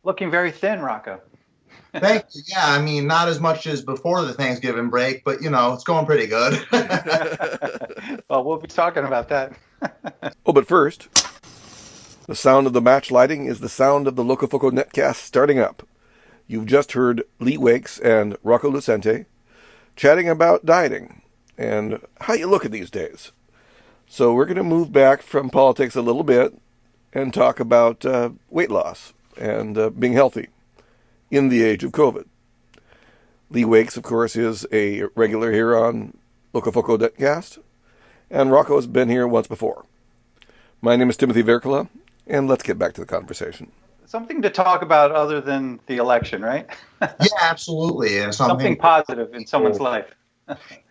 Looking very thin, Rocco. Thank you. Yeah, I mean, not as much as before the Thanksgiving break, but, it's going pretty good. Well, we'll be talking about that. But first, the sound of the match lighting is the sound of the LocoFoco Netcast starting up. You've just heard Lee Waaks and Rocco Lucente chatting about dieting and how you look at these days. So we're going to move back from politics a little bit and talk about weight loss and being healthy in the age of COVID. Lee Waaks, of course, is a regular here on LocoFoco Netcast, and Rocco has been here once before. My name is Timo Virkkala, and let's get back to the conversation. Something to talk about other than the election, right? Yeah, absolutely. And something positive in someone's life.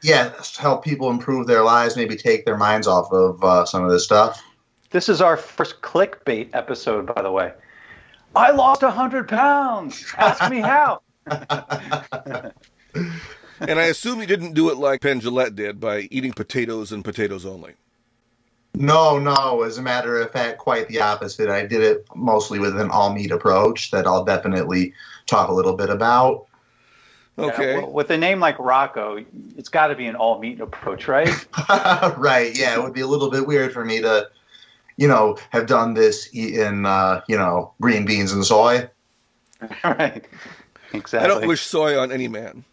Yeah, help people improve their lives, maybe take their minds off of some of this stuff. This is our first clickbait episode, by the way. I lost 100 pounds. Ask me how. And I assume you didn't do it like Penn Jillette did by eating potatoes and potatoes only. No. As a matter of fact, quite the opposite. I did it mostly with an all-meat approach that I'll definitely talk a little bit about. Okay. Yeah, well, with a name like Rocco, it's got to be an all-meat approach, right? Right, yeah. It would be a little bit weird for me to, have done this eating, green beans and soy. Right, exactly. I don't wish soy on any man.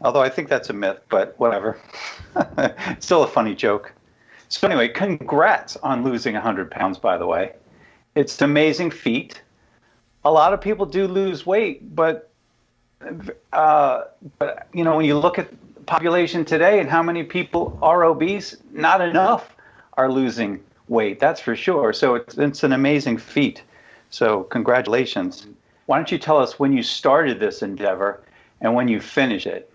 Although I think that's a myth, but whatever. Still a funny joke. So anyway, congrats on losing 100 pounds, by the way. It's an amazing feat. A lot of people do lose weight, but when you look at the population today and how many people are obese, not enough are losing weight, that's for sure. So it's an amazing feat. So congratulations. Why don't you tell us when you started this endeavor and when you finished it?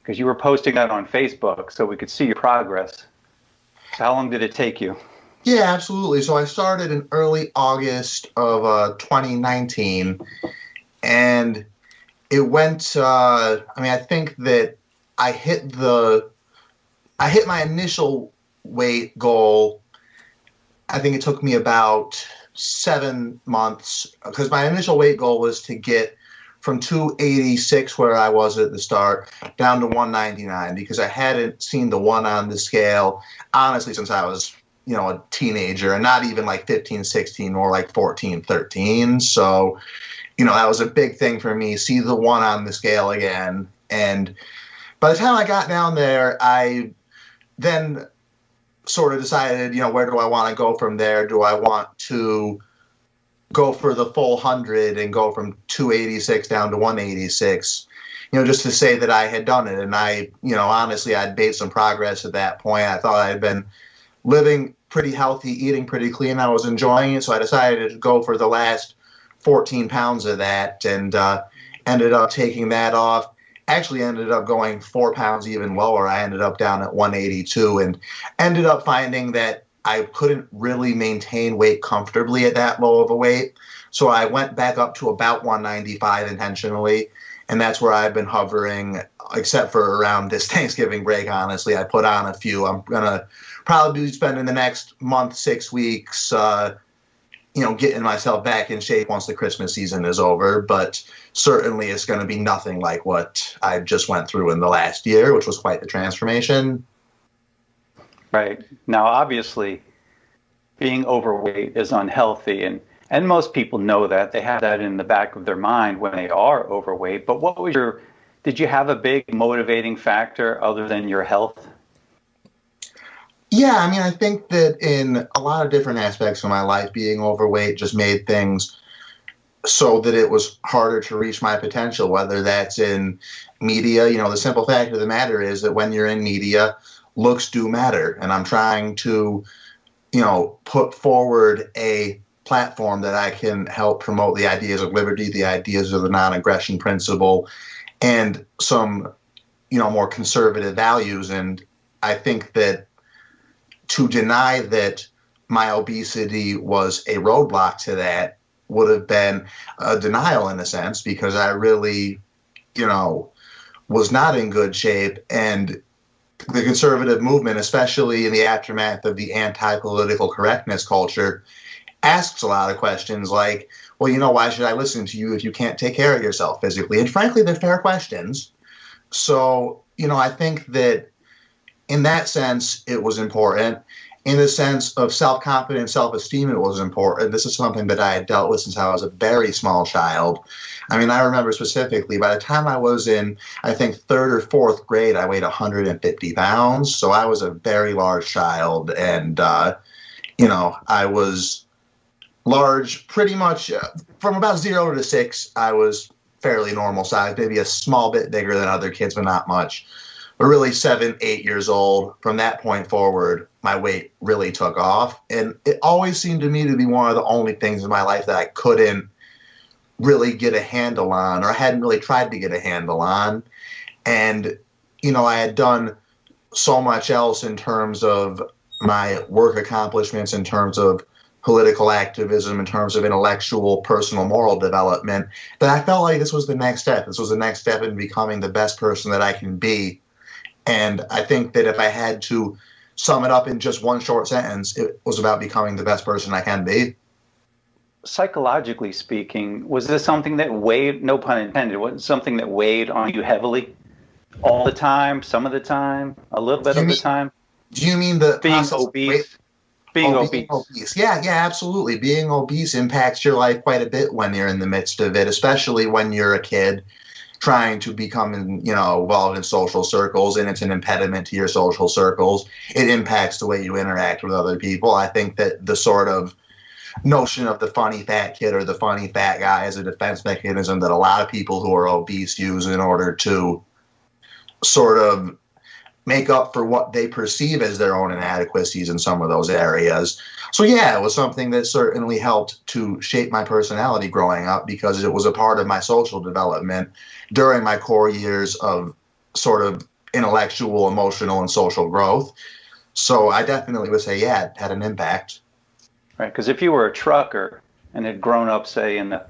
Because you were posting that on Facebook so we could see your progress. So how long did it take you? Yeah, absolutely. So I started in early August of 2019, and it went, I think that I hit my initial weight goal. I think it took me about 7 months, because my initial weight goal was to get from 286, where I was at the start, down to 199, because I hadn't seen the one on the scale, honestly, since I was, a teenager, and not even like 15, 16, more like 14, 13. So, that was a big thing for me, see the one on the scale again. And by the time I got down there, I then sort of decided, where do I want to go from there? Do I want to go for the full 100 and go from 286 down to 186, just to say that I had done it? And I, honestly, I'd made some progress at that point. I thought I had been living pretty healthy, eating pretty clean. I was enjoying it. So I decided to go for the last 14 pounds of that, and ended up taking that off. Actually ended up going 4 pounds even lower. I ended up down at 182, and ended up finding that I couldn't really maintain weight comfortably at that low of a weight. So I went back up to about 195 intentionally, and that's where I've been hovering, except for around this Thanksgiving break, honestly. I put on a few. I'm going to probably be spending the next month, 6 weeks, getting myself back in shape once the Christmas season is over. But certainly it's going to be nothing like what I just went through in the last year, which was quite the transformation. Right. Now, obviously, being overweight is unhealthy, and most people know that. They have that in the back of their mind when they are overweight. But did you have a big motivating factor other than your health? Yeah, I think that in a lot of different aspects of my life, being overweight just made things so that it was harder to reach my potential, whether that's in media. The simple fact of the matter is that when you're in media, looks do matter. And I'm trying to, put forward a platform that I can help promote the ideas of liberty, the ideas of the non-aggression principle, and some, more conservative values. And I think that to deny that my obesity was a roadblock to that would have been a denial in a sense, because I really, was not in good shape. And the conservative movement, especially in the aftermath of the anti-political correctness culture, asks a lot of questions like, well, why should I listen to you if you can't take care of yourself physically? And frankly, they're fair questions. So, I think that in that sense, it was important. In the sense of self-confidence, self-esteem, it was important. This is something that I had dealt with since I was a very small child. I mean, I remember specifically, by the time I was in, I think, third or fourth grade, I weighed 150 pounds. So I was a very large child. And, I was large pretty much from about 0 to 6. I was fairly normal size, maybe a small bit bigger than other kids, but not much. But really 7, 8 years old, from that point forward, my weight really took off. And it always seemed to me to be one of the only things in my life that I couldn't really get a handle on, or I hadn't really tried to get a handle on. And, I had done so much else in terms of my work accomplishments, in terms of political activism, in terms of intellectual, personal, moral development, that I felt like this was the next step. This was the next step in becoming the best person that I can be. And I think that if I had to sum it up in just one short sentence, it was about becoming the best person I can be. Psychologically speaking, was this something that weighed, no pun intended, was it something that weighed on you heavily all the time, some of the time, a little bit of the time? Do you mean the being obese? Being obese. Yeah, absolutely. Being obese impacts your life quite a bit when you're in the midst of it, especially when you're a kid trying to become, involved in social circles, and it's an impediment to your social circles. It impacts the way you interact with other people. I think that the sort of notion of the funny fat kid or the funny fat guy is a defense mechanism that a lot of people who are obese use in order to sort of make up for what they perceive as their own inadequacies in some of those areas. So yeah, it was something that certainly helped to shape my personality growing up, because it was a part of my social development during my core years of sort of intellectual, emotional, and social growth. So I definitely would say, yeah, it had an impact. Right, because if you were a trucker and had grown up, say, in the,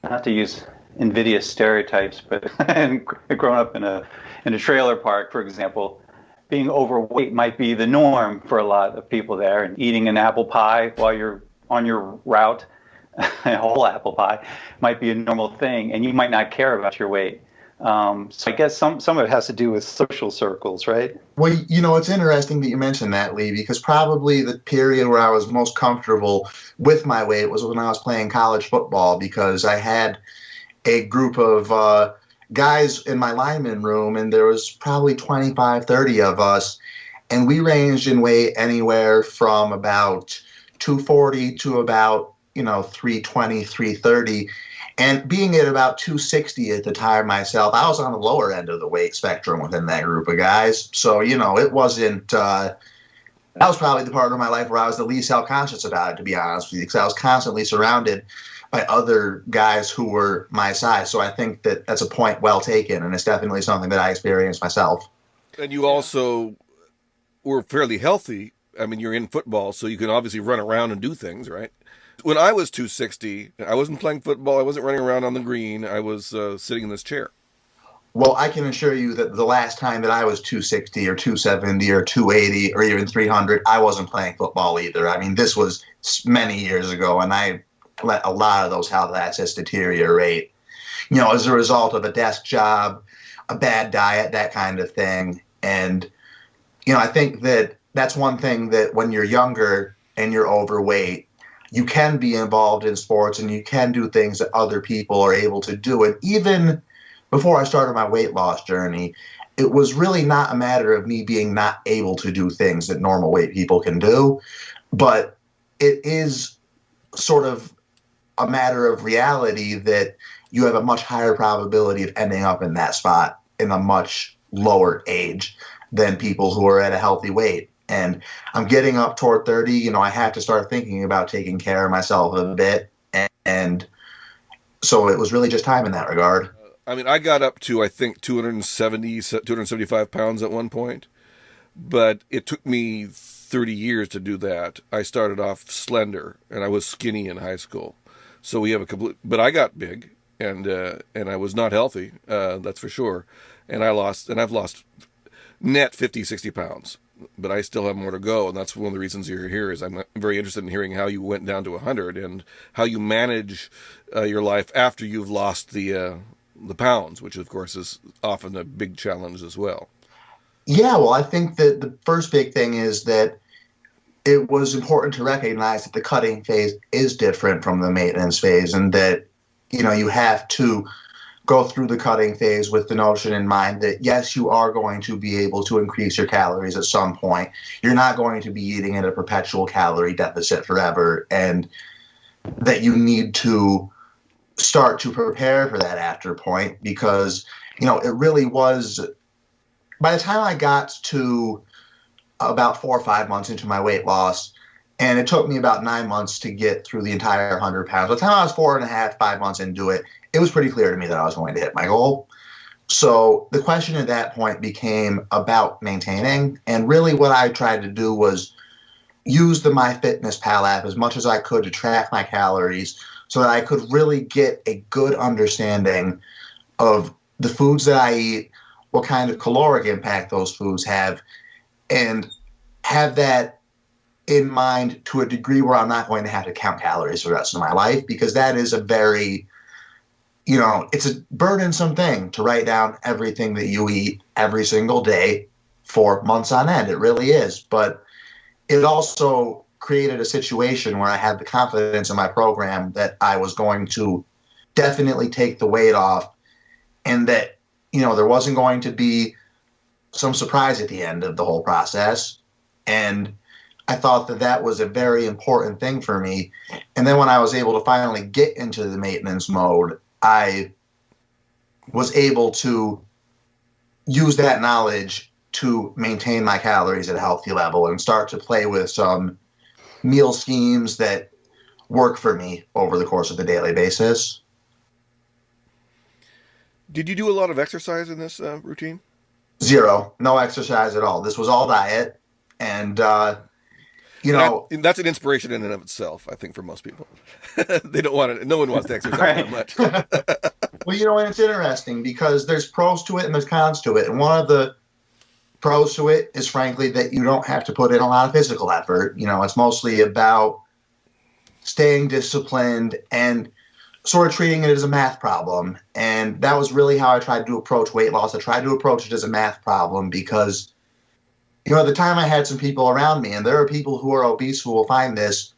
not to use invidious stereotypes, but and grown up in a trailer park, for example, being overweight might be the norm for a lot of people there, and eating an apple pie while you're on your route, a whole apple pie, might be a normal thing, and you might not care about your weight. So I guess some of it has to do with social circles, right? Well, it's interesting that you mentioned that, Lee, because probably the period where I was most comfortable with my weight was when I was playing college football, because I had a group of guys in my lineman room, and there was probably 25, 30 of us, and we ranged in weight anywhere from about 240 to about, 320, 330. And being at about 260 at the time myself, I was on the lower end of the weight spectrum within that group of guys. So, it wasn't, that was probably the part of my life where I was the least self-conscious about it, to be honest with you, because I was constantly surrounded by other guys who were my size. So I think that that's a point well taken, and it's definitely something that I experienced myself. And you also were fairly healthy. I mean, you're in football, so you can obviously run around and do things, right? When I was 260, I wasn't playing football. I wasn't running around on the green. I was sitting in this chair. Well, I can assure you that the last time that I was 260 or 270 or 280 or even 300, I wasn't playing football either. I mean, this was many years ago, and I let a lot of those health assets deteriorate, as a result of a desk job, a bad diet, that kind of thing. And, I think that that's one thing that when you're younger and you're overweight, you can be involved in sports and you can do things that other people are able to do. And even before I started my weight loss journey, it was really not a matter of me being not able to do things that normal weight people can do, but it is sort of a matter of reality that you have a much higher probability of ending up in that spot in a much lower age than people who are at a healthy weight. And I'm getting up toward 30, I have to start thinking about taking care of myself a bit. And so it was really just time in that regard. I mean, I got up to, I think, 275 pounds at one point, but it took me 30 years to do that. I started off slender, and I was skinny in high school. So we have a complete, but I got big, and I was not healthy, that's for sure. And I've lost net 50, 60 pounds. but I still have more to go, and that's one of the reasons you're here. Is I'm very interested in hearing how you went down to 100 and how you manage your life after you've lost the pounds, which of course is often a big challenge as well. Yeah, well, I think that the first big thing is that it was important to recognize that the cutting phase is different from the maintenance phase, and that, you have to go through the cutting phase with the notion in mind that, yes, you are going to be able to increase your calories at some point. You're not going to be eating at a perpetual calorie deficit forever, and that you need to start to prepare for that after point, because, it really was, by the time I got to about 4 or 5 months into my weight loss, and it took me about 9 months to get through the entire 100 pounds. By the time I was 4.5, 5 months into it, it was pretty clear to me that I was going to hit my goal. So the question at that point became about maintaining. And really what I tried to do was use the MyFitnessPal app as much as I could to track my calories so that I could really get a good understanding of the foods that I eat, what kind of caloric impact those foods have, and have that in mind to a degree where I'm not going to have to count calories for the rest of my life, because that is a very, it's a burdensome thing to write down everything that you eat every single day for months on end. It really is. But it also created a situation where I had the confidence in my program that I was going to definitely take the weight off, and that, there wasn't going to be some surprise at the end of the whole process. And I thought that that was a very important thing for me. And then when I was able to finally get into the maintenance mode, I was able to use that knowledge to maintain my calories at a healthy level and start to play with some meal schemes that work for me over the course of the daily basis. Did you do a lot of exercise in this routine? Zero. No exercise at all. This was all diet. And, and that's an inspiration in and of itself, I think, for most people. They don't want to, no one wants to exercise that much. Well, and it's interesting because there's pros to it and there's cons to it. And one of the pros to it is, frankly, that you don't have to put in a lot of physical effort. It's mostly about staying disciplined and sort of treating it as a math problem. And that was really how I tried to approach weight loss. I tried to approach it as a math problem because, at the time I had some people around me, and there are people who are obese who will find this,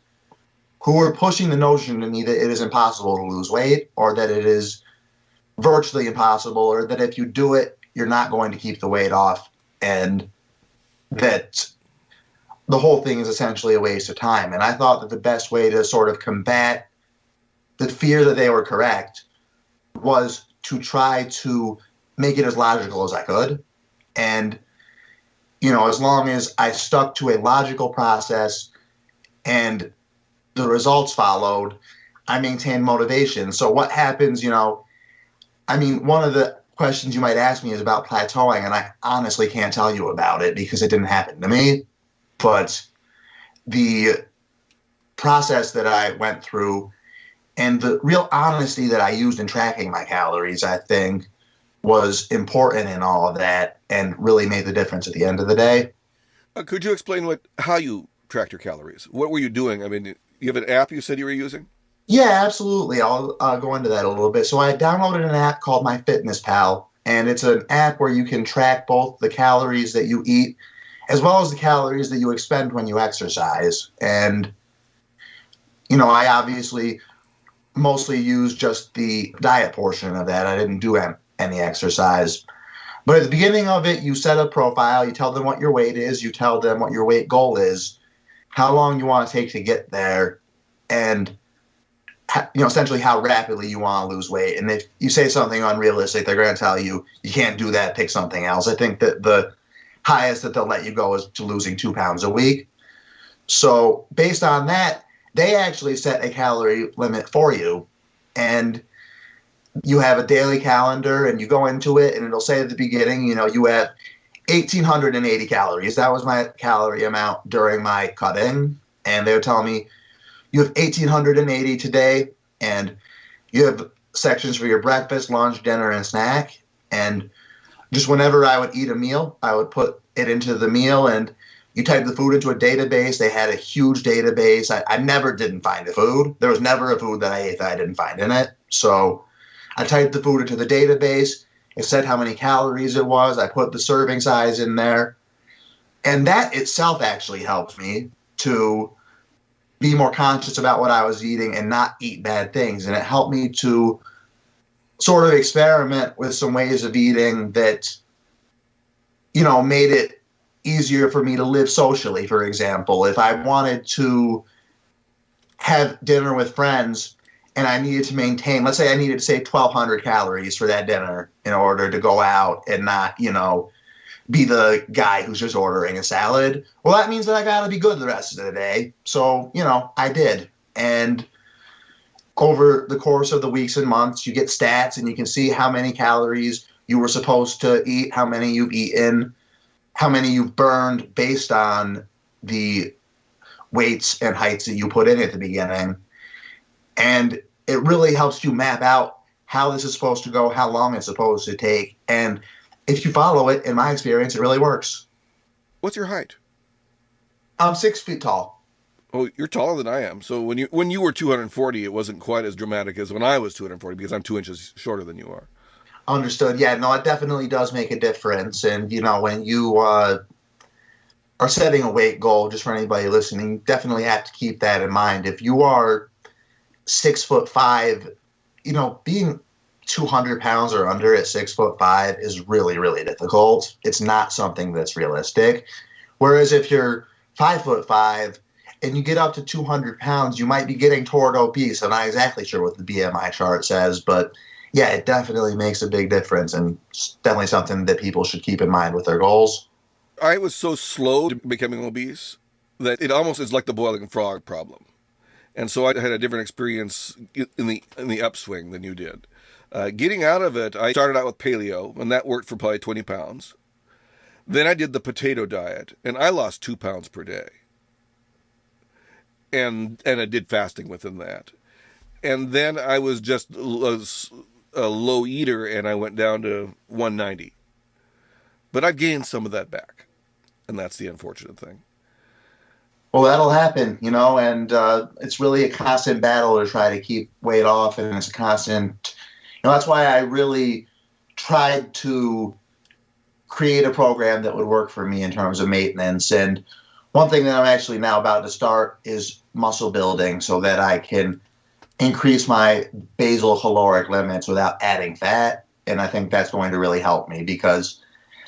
who were pushing the notion to me that it is impossible to lose weight, or that it is virtually impossible, or that if you do it, you're not going to keep the weight off, and that the whole thing is essentially a waste of time. And I thought that the best way to sort of combat the fear that they were correct was to try to make it as logical as I could. And, as long as I stuck to a logical process and the results followed, I maintained motivation. So what happens, one of the questions you might ask me is about plateauing, and I honestly can't tell you about it because it didn't happen to me. But the process that I went through and the real honesty that I used in tracking my calories, I think, was important in all of that and really made the difference at the end of the day. Could you explain how you tracked your calories? What were you doing? You have an app you said you were using? Yeah, absolutely. I'll go into that a little bit. So I downloaded an app called MyFitnessPal, and it's an app where you can track both the calories that you eat as well as the calories that you expend when you exercise. And, I obviously mostly used just the diet portion of that. I didn't do any exercise. But at the beginning of it, you set a profile, you tell them what your weight is, you tell them what your weight goal is, how long you want to take to get there, and essentially how rapidly you want to lose weight. And if you say something unrealistic, they're going to tell you can't do that, pick something else. I think that the highest that they'll let you go is to losing 2 pounds a week. So based on that, they actually set a calorie limit for you. And you have a daily calendar, and you go into it, and it'll say at the beginning, you have 1,880 calories. That was my calorie amount during my cut-in. And they would tell me, you have 1,880 today, and you have sections for your breakfast, lunch, dinner, and snack. And just whenever I would eat a meal, I would put it into the meal, and You type the food into a database. They had a huge database. I never didn't find a food. There was never a food that I ate that I didn't find in it. So I typed the food into the database. It said how many calories it was. I put the serving size in there. And that itself actually helped me to be more conscious about what I was eating and not eat bad things. And it helped me to sort of experiment with some ways of eating that, made it easier for me to live socially. For example, if I wanted to have dinner with friends and I needed to maintain, let's say I needed to save 1,200 calories for that dinner in order to go out and not, be the guy who's just ordering a salad. Well, that means that I got to be good the rest of the day. So, I did. And over the course of the weeks and months, you get stats and you can see how many calories you were supposed to eat, how many you've eaten, how many you've burned based on the weights and heights that you put in at the beginning. And it really helps you map out how this is supposed to go, how long it's supposed to take. And if you follow it, in my experience, it really works. What's your height? I'm 6 feet tall. Oh, you're taller than I am. So when you were 240, it wasn't quite as dramatic as when I was 240 because I'm 2 inches shorter than you are. Understood. Yeah, no, it definitely does make a difference. And, when you are setting a weight goal, just for anybody listening, you definitely have to keep that in mind. If you are 6'5", being 200 pounds or under at 6'5" is really, really difficult. It's not something that's realistic. Whereas if you're 5'5" and you get up to 200 pounds, you might be getting toward obese. I'm not exactly sure what the BMI chart says, but yeah, it definitely makes a big difference, and it's definitely something that people should keep in mind with their goals. I was so slow to becoming obese that it almost is like the boiling frog problem. And so I had a different experience in the upswing than you did. Getting out of it, I started out with paleo, and that worked for probably 20 pounds. Then I did the potato diet, and I lost 2 pounds per day. And I did fasting within that. And then I was just a low eater, and I went down to 190. But I gained some of that back, and that's the unfortunate thing. Well, that'll happen, and it's really a constant battle to try to keep weight off, and it's a constant. That's why I really tried to create a program that would work for me in terms of maintenance. And one thing that I'm actually now about to start is muscle building so that I can increase my basal caloric limits without adding fat. And I think that's going to really help me because,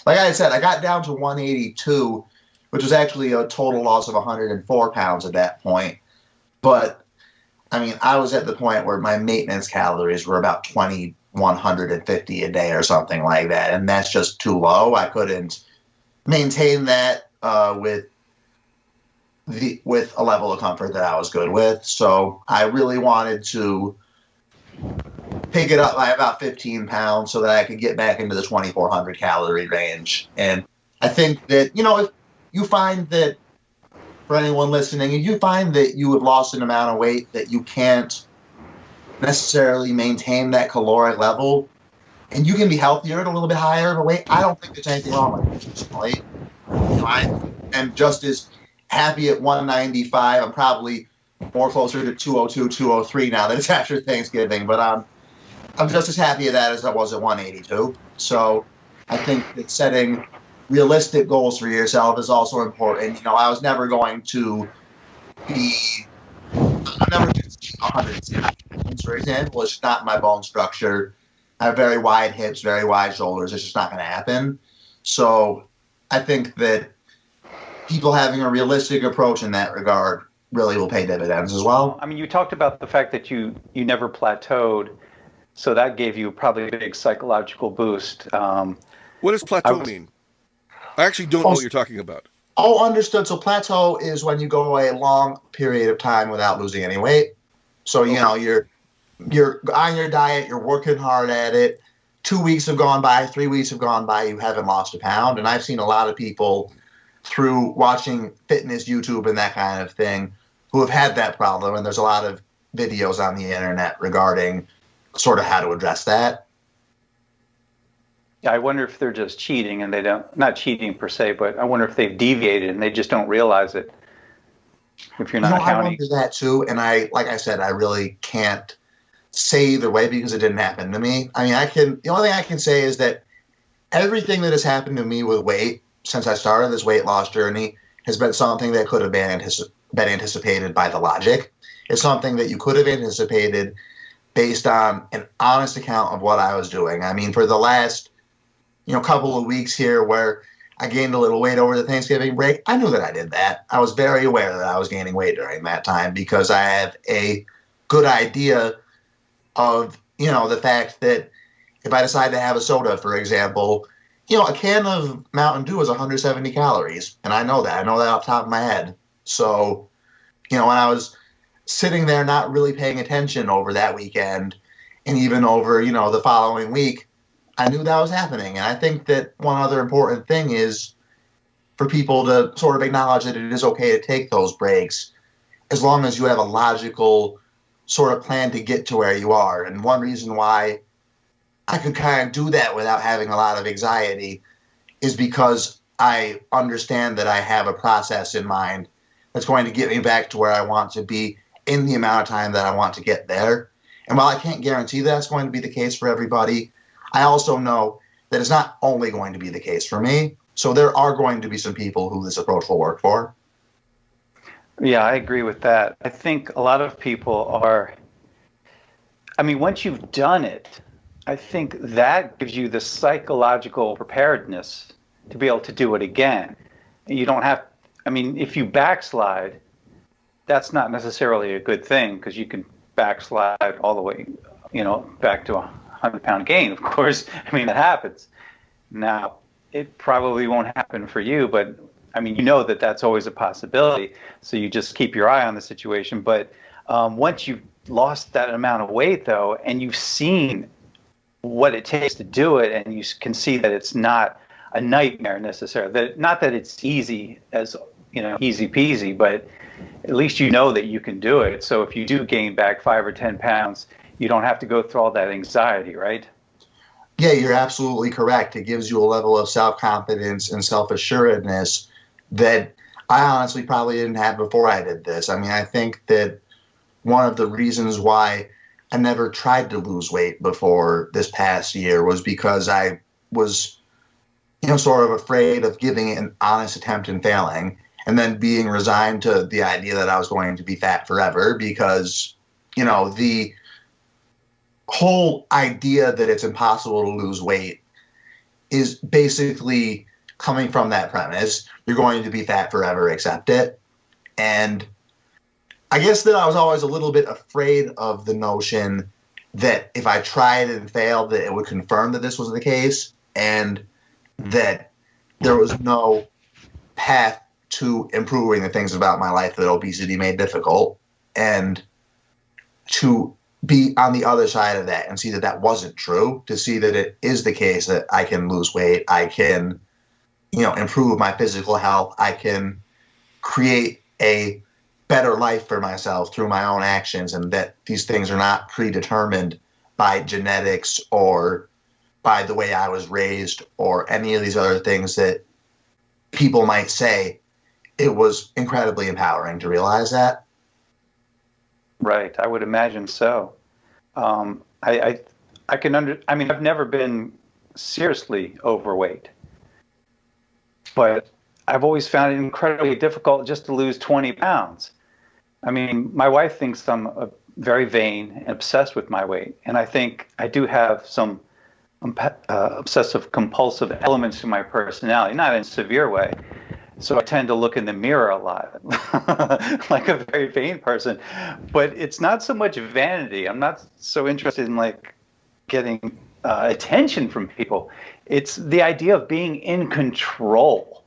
like I said, I got down to 182, which was actually a total loss of 104 pounds at that point. But I was at the point where my maintenance calories were about 2,150 a day or something like that, and that's just too low. I couldn't maintain that with a level of comfort that I was good with. So I really wanted to pick it up by about 15 pounds so that I could get back into the 2,400 calorie range. And I think that, if you find that, for anyone listening, if you find that you have lost an amount of weight that you can't necessarily maintain that caloric level, and you can be healthier at a little bit higher of a weight, I don't think there's anything wrong with it personally. I am just as happy at 195. I'm probably more closer to 202, 203 now that it's after Thanksgiving, but I'm just as happy at that as I was at 182. So I think that setting realistic goals for yourself is also important. I was never going to be, I'm never going to be 160 pounds, for example. It's just not my bone structure. I have very wide hips, very wide shoulders. It's just not going to happen. So I think that people having a realistic approach in that regard really will pay dividends as well. You talked about the fact that you never plateaued, so that gave you probably a big psychological boost. What does plateau mean? I actually don't know what you're talking about. Oh, understood. So plateau is when you go a long period of time without losing any weight. So, you're on your diet, you're working hard at it. 2 weeks have gone by, 3 weeks have gone by, you haven't lost a pound. And I've seen a lot of people through watching fitness YouTube and that kind of thing who have had that problem. And there's a lot of videos on the internet regarding sort of how to address that. Yeah, I wonder if they're just cheating and they don't, not cheating per se, but I wonder if they've deviated and they just don't realize it. If you're not I counting. wonder that too. And like I said, I really can't say either way because it didn't happen to me. I mean, the only thing I can say is that everything that has happened to me with weight since I started this weight loss journey has been something that could have been anticipated by the logic. It's something that you could have anticipated based on an honest account of what I was doing. I mean, for the last, couple of weeks here where I gained a little weight over the Thanksgiving break, I knew that I did that. I was very aware that I was gaining weight during that time because I have a good idea of, the fact that if I decide to have a soda, for example, a can of Mountain Dew is 170 calories. And I know that. I know that off the top of my head. So, when I was sitting there not really paying attention over that weekend and even over, the following week, I knew that was happening. And I think that one other important thing is for people to sort of acknowledge that it is okay to take those breaks as long as you have a logical sort of plan to get to where you are. And one reason why I could kind of do that without having a lot of anxiety is because I understand that I have a process in mind that's going to get me back to where I want to be in the amount of time that I want to get there. And while I can't guarantee that's going to be the case for everybody, I also know that it's not only going to be the case for me. So there are going to be some people who this approach will work for. Yeah, I agree with that. I think a lot of people once you've done it, I think that gives you the psychological preparedness to be able to do it again. You don't have, if you backslide, that's not necessarily a good thing because you can backslide all the way, back to a 100-pound gain, of course. That happens. Now, it probably won't happen for you, but that that's always a possibility. So you just keep your eye on the situation. But once you've lost that amount of weight, though, and you've seen what it takes to do it, and you can see that it's not a nightmare necessarily. Not that it's easy as, easy peasy, but at least you know that you can do it. So if you do gain back 5 or 10 pounds, you don't have to go through all that anxiety, right? Yeah, you're absolutely correct. It gives you a level of self-confidence and self-assuredness that I honestly probably didn't have before I did this. I think that one of the reasons why I never tried to lose weight before this past year was because I was, sort of afraid of giving it an honest attempt and failing and then being resigned to the idea that I was going to be fat forever because, the whole idea that it's impossible to lose weight is basically coming from that premise. You're going to be fat forever, accept it. And I guess that I was always a little bit afraid of the notion that if I tried and failed, that it would confirm that this was the case and that there was no path to improving the things about my life that obesity made difficult, and to be on the other side of that and see that that wasn't true, to see that it is the case that I can lose weight, I can, improve my physical health, I can create a better life for myself through my own actions, and that these things are not predetermined by genetics or by the way I was raised or any of these other things that people might say. It was incredibly empowering to realize that. Right, I would imagine so. I can I've never been seriously overweight, but I've always found it incredibly difficult just to lose 20 pounds. My wife thinks I'm very vain and obsessed with my weight, and I think I do have some obsessive compulsive elements to my personality, not in a severe way. So I tend to look in the mirror a lot, like a very vain person. But it's not so much vanity. I'm not so interested in getting attention from people. It's the idea of being in control.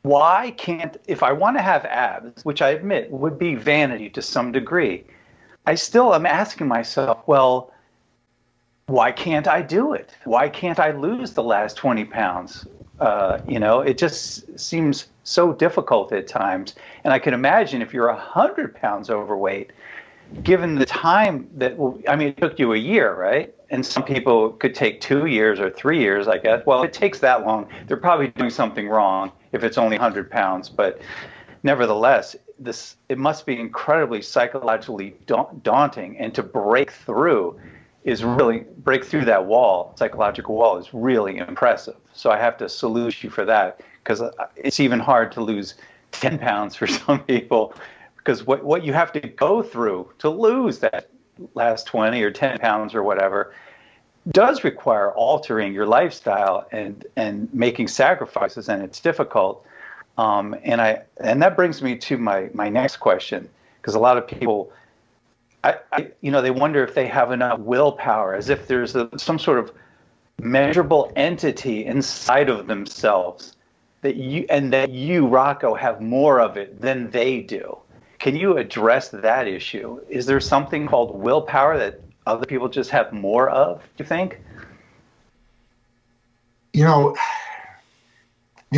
Why can't, if I want to have abs, which I admit would be vanity to some degree, I still am asking myself, well, why can't I do it? Why can't I lose the last 20 pounds? It just seems so difficult at times. And I can imagine if you're 100 pounds overweight, given the time that, I mean, it took you a year, right? And some people could take 2 years or 3 years, I guess. Well, if it takes that long, they're probably doing something wrong if it's only 100 pounds. But nevertheless, it must be incredibly psychologically daunting, and to break through that wall, psychological wall, is really impressive. So I have to salute you for that, because it's even hard to lose 10 pounds for some people, because what you have to go through to lose that last 20 or 10 pounds or whatever does require altering your lifestyle and making sacrifices, and it's difficult. And that brings me to my next question, because a lot of people, they wonder if they have enough willpower, as if there's some sort of measurable entity inside of themselves that you, Rocco, have more of it than they do. Can you address that issue? Is there something called willpower that other people just have more of, do you think? The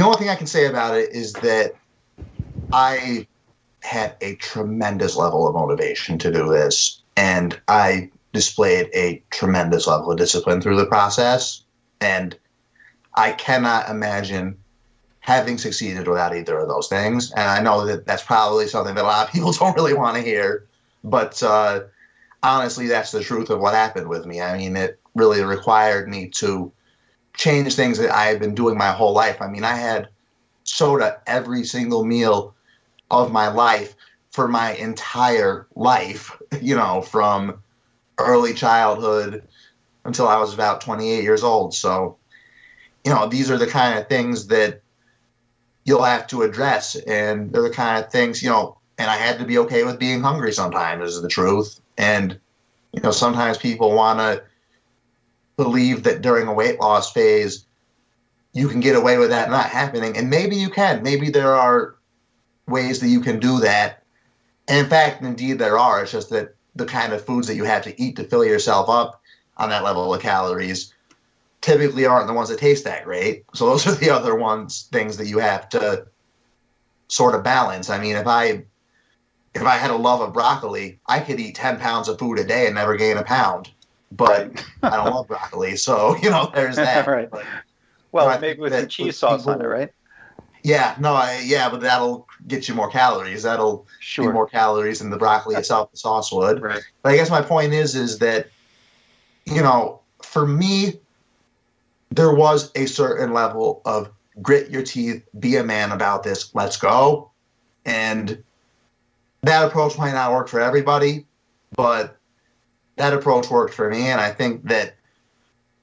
only thing I can say about it is that I had a tremendous level of motivation to do this, and I displayed a tremendous level of discipline through the process, and I cannot imagine having succeeded without either of those things. And I know that that's probably something that a lot of people don't really want to hear, but honestly, that's the truth of what happened with me. I mean, it really required me to change things that I had been doing my whole life. I mean, I had soda every single meal of my life for my entire life, from early childhood until I was about 28 years old. So, these are the kind of things that you'll have to address, and they're the kind of things, and I had to be okay with being hungry sometimes, is the truth. And, sometimes people want to believe that during a weight loss phase, you can get away with that not happening. And maybe you can. Maybe there are ways that you can do that. And in fact, indeed, there are. It's just that the kind of foods that you have to eat to fill yourself up on that level of calories typically aren't the ones that taste that great. So those are the other things that you have to sort of balance. I mean, if I had a love of broccoli, I could eat 10 pounds of food a day and never gain a pound. But I don't love broccoli, so there's that. Right. But, well, maybe with some cheese sauce on it, right? Yeah, but that'll get you more calories. That'll be more calories than the broccoli itself, the sauce would. Right. But I guess my point is that, for me, there was a certain level of grit your teeth, be a man about this, let's go. And that approach might not work for everybody, but that approach worked for me. And I think that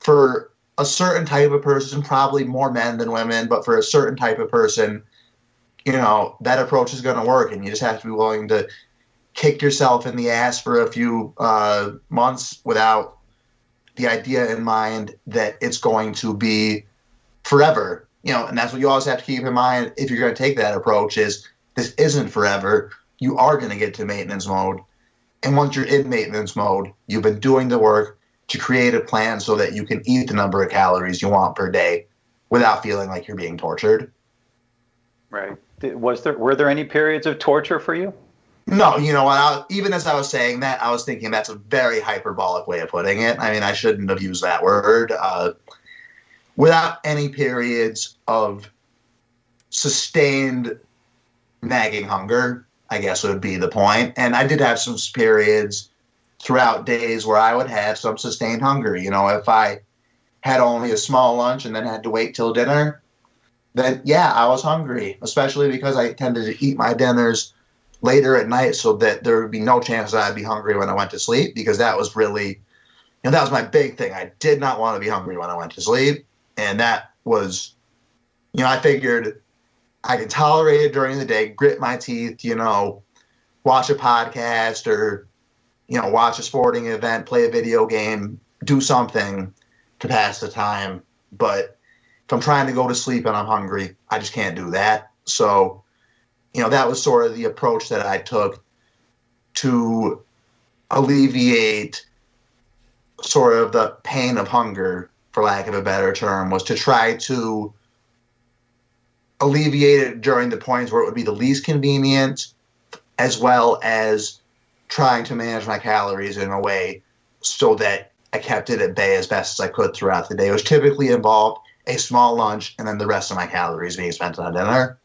for a certain type of person, probably more men than women, but for a certain type of person, that approach is going to work. And you just have to be willing to kick yourself in the ass for a few months without the idea in mind that it's going to be forever. And that's what you always have to keep in mind if you're going to take that approach, is this isn't forever. You are going to get to maintenance mode. And once you're in maintenance mode, you've been doing the work to create a plan so that you can eat the number of calories you want per day without feeling like you're being tortured. Right. Were there any periods of torture for you? No, even as I was saying that, I was thinking that's a very hyperbolic way of putting it. I mean, I shouldn't have used that word. Without any periods of sustained nagging hunger, I guess would be the point. And I did have some periods throughout days where I would have some sustained hunger. If I had only a small lunch and then had to wait till dinner, then yeah, I was hungry, especially because I tended to eat my dinners later at night so that there would be no chance that I'd be hungry when I went to sleep, because that was really, that was my big thing. I did not want to be hungry when I went to sleep. And that was, I figured I could tolerate it during the day, grit my teeth, watch a podcast or, watch a sporting event, play a video game, do something to pass the time. But if I'm trying to go to sleep and I'm hungry, I just can't do that. So, that was sort of the approach that I took to alleviate sort of the pain of hunger, for lack of a better term, was to try to alleviate it during the points where it would be the least convenient, as well as trying to manage my calories in a way so that I kept it at bay as best as I could throughout the day. It was typically involved a small lunch and then the rest of my calories being spent on dinner.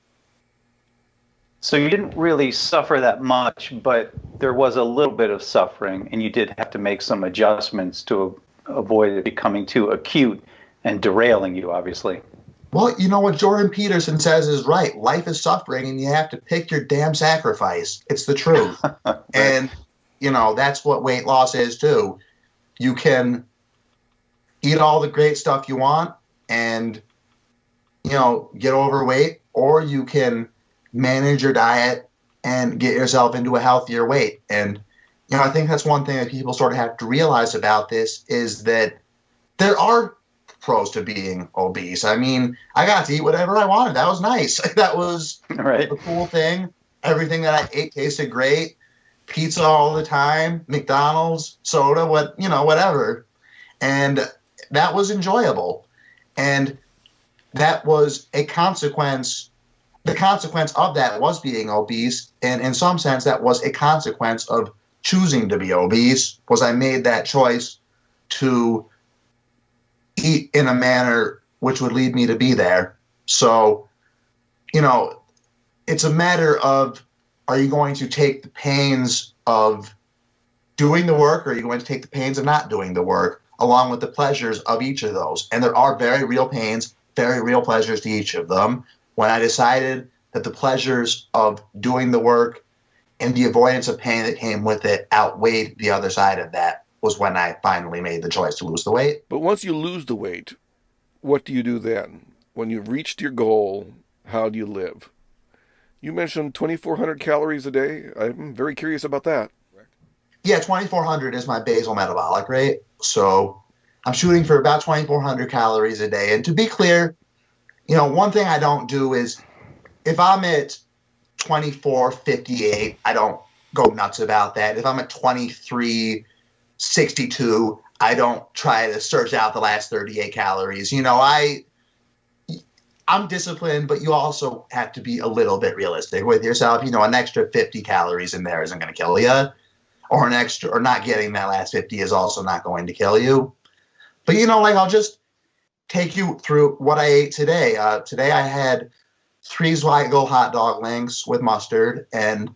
So you didn't really suffer that much, but there was a little bit of suffering, and you did have to make some adjustments to avoid it becoming too acute and derailing you, obviously. Well, you know what Jordan Peterson says is right. Life is suffering, and you have to pick your damn sacrifice. It's the truth. Right. And, you know, that's what weight loss is, too. You can eat all the great stuff you want and, you know, get overweight, or you can manage your diet and get yourself into a healthier weight. And, you know, I think that's one thing that people sort of have to realize about this is that there are pros to being obese. I mean, I got to eat whatever I wanted. That was nice. That was right. A cool thing. Everything that I ate tasted great. Pizza all the time, McDonald's, soda, whatever. And that was enjoyable. And that was a consequence. The consequence of that was being obese. And in some sense, that was a consequence of choosing to be obese, was I made that choice to eat in a manner which would lead me to be there. So, you know, it's a matter of, are you going to take the pains of doing the work, or are you going to take the pains of not doing the work, along with the pleasures of each of those? And there are very real pains, very real pleasures to each of them. When I decided that the pleasures of doing the work and the avoidance of pain that came with it outweighed the other side of that, was when I finally made the choice to lose the weight. But once you lose the weight, what do you do then? When you've reached your goal, how do you live? You mentioned 2,400 calories a day. I'm very curious about that. Yeah, 2,400 is my basal metabolic rate. So I'm shooting for about 2,400 calories a day. And to be clear, you know, one thing I don't do is, if I'm at 24.58, I don't go nuts about that. If I'm at 23.62, I don't try to search out the last 38 calories. You know, I'm disciplined, but you also have to be a little bit realistic with yourself. You know, an extra 50 calories in there isn't going to kill you, or not getting that last 50 is also not going to kill you. But, you know, like, I'll just take you through what I ate today. Today I had 3 Zweigel hot dog links with mustard, and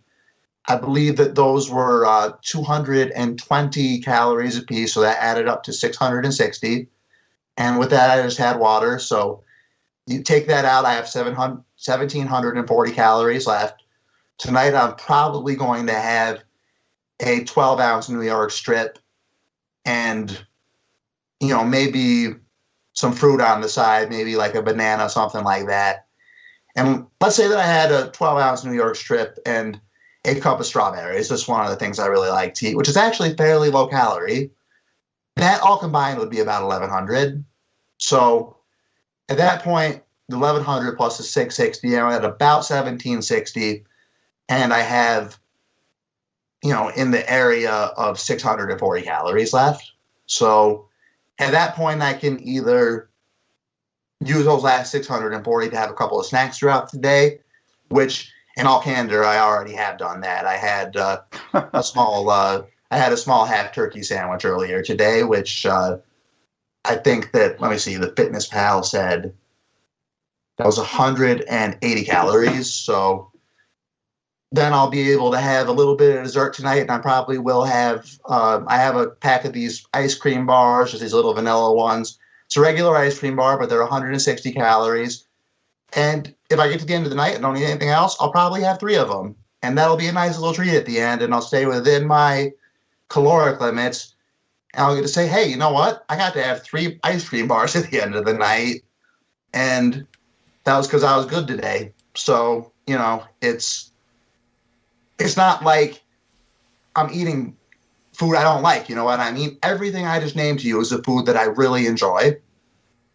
I believe that those were 220 calories a piece, so that added up to 660. And with that, I just had water. So you take that out, I have 1,740 calories left. Tonight, I'm probably going to have a 12-ounce New York strip and, you know, maybe some fruit on the side, maybe like a banana, something like that. And let's say that I had a 12-ounce New York strip and a cup of strawberries. That's one of the things I really like to eat, which is actually fairly low calorie. That all combined would be about 1,100. So at that point, the 1,100 plus the 660, I'm at about 1,760. And I have, you know, in the area of 640 calories left. So at that point, I can either use those last 640 to have a couple of snacks throughout the day, which, in all candor, I already have done that. I had a small half turkey sandwich earlier today, which I think that, let me see, the Fitness Pal said that was 180 calories. So then I'll be able to have a little bit of dessert tonight, and I probably will have, I have a pack of these ice cream bars, just these little vanilla ones. It's a regular ice cream bar, but they're 160 calories. And if I get to the end of the night and don't eat anything else, I'll probably have 3 of them. And that'll be a nice little treat at the end, and I'll stay within my caloric limits. And I'll get to say, hey, you know what? I got to have 3 ice cream bars at the end of the night. And that was because I was good today. So, you know, it's not like I'm eating food I don't like, you know what I mean? Everything I just named to you is a food that I really enjoy.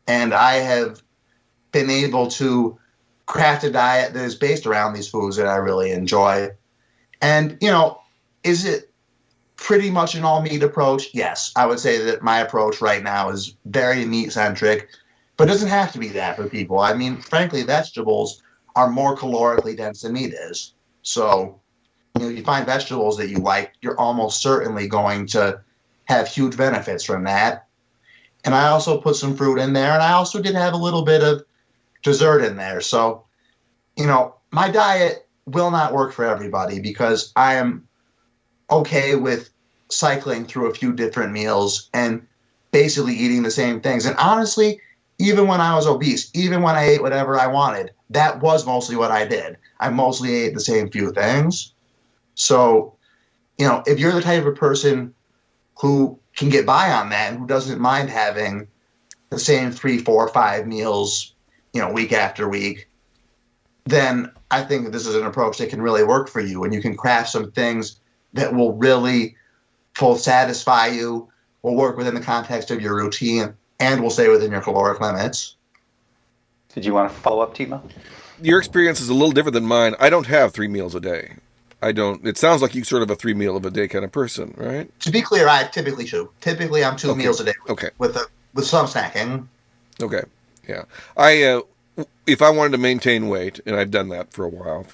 And I have been able to craft a diet that is based around these foods that I really enjoy. And, you know, is it pretty much an all-meat approach? Yes. I would say that my approach right now is very meat-centric, but it doesn't have to be that for people. I mean, frankly, vegetables are more calorically dense than meat is. So, you find vegetables that you like, you're almost certainly going to have huge benefits from that. And I also put some fruit in there, and I also did have a little bit of dessert in there. So, my diet will not work for everybody because I am okay with cycling through a few different meals and basically eating the same things. And honestly, even when I was obese, even when I ate whatever I wanted, that was mostly what I did. I mostly ate the same few things. So, if you're the type of person who can get by on that and who doesn't mind having the same 3, 4, 5 meals, week after week, then I think that this is an approach that can really work for you, and you can craft some things that will really both satisfy you, will work within the context of your routine, and will stay within your caloric limits. Did you want to follow up, Timo? Your experience is a little different than mine. I don't have 3 meals a day. I don't. It sounds like you're sort of a 3 meal of a day kind of person, right? To be clear, I typically do. Typically, I'm 2 meals a day. Okay. With some snacking. Okay. Yeah. I if I wanted to maintain weight, and I've done that for a while,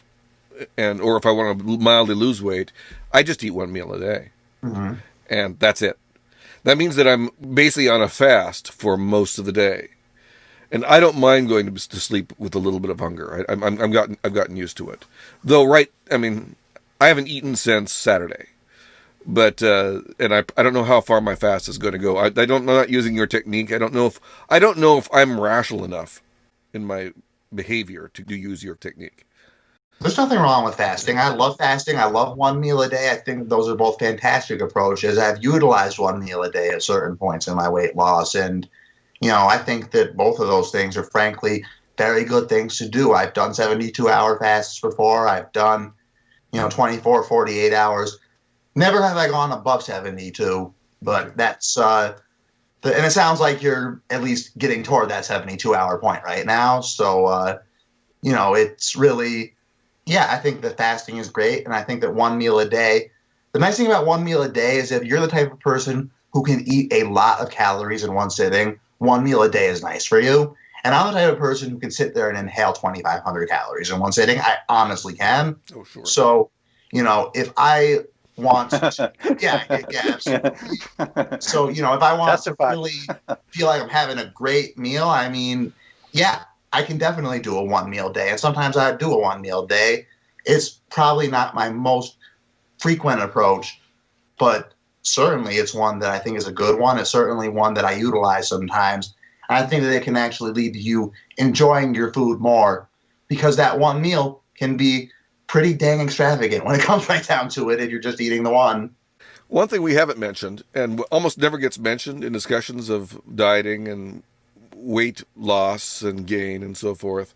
or if I want to mildly lose weight, I just eat 1 meal a day, and that's it. That means that I'm basically on a fast for most of the day, and I don't mind going to sleep with a little bit of hunger. I've gotten used to it, though. Right? I mean, I haven't eaten since Saturday, but and I don't know how far my fast is going to go. I'm not using your technique. I don't know if I'm rational enough in my behavior to use your technique. There's nothing wrong with fasting. I love fasting. I love 1 meal a day. I think those are both fantastic approaches. I've utilized 1 meal a day at certain points in my weight loss. And, I think that both of those things are frankly very good things to do. I've done 72-hour fasts before. I've done, 24, 48 hours. Never have I gone above 72, but that's, and it sounds like you're at least getting toward that 72-hour point right now. So, it's really, I think that fasting is great. And I think that 1 meal a day, the nice thing about 1 meal a day is if you're the type of person who can eat a lot of calories in one sitting, 1 meal a day is nice for you. And I'm the type of person who can sit there and inhale 2,500 calories in one sitting. I honestly can. Oh, sure. So, if I want to, absolutely. So, if I want to really feel like I'm having a great meal, I can definitely do a 1 meal day. And sometimes I do a 1 meal day. It's probably not my most frequent approach, but certainly it's one that I think is a good one. It's certainly one that I utilize sometimes. And I think that it can actually lead to you enjoying your food more, because that 1 meal can be pretty dang extravagant when it comes right down to it if you're just eating the one. One thing we haven't mentioned, and almost never gets mentioned in discussions of dieting and weight loss and gain and so forth,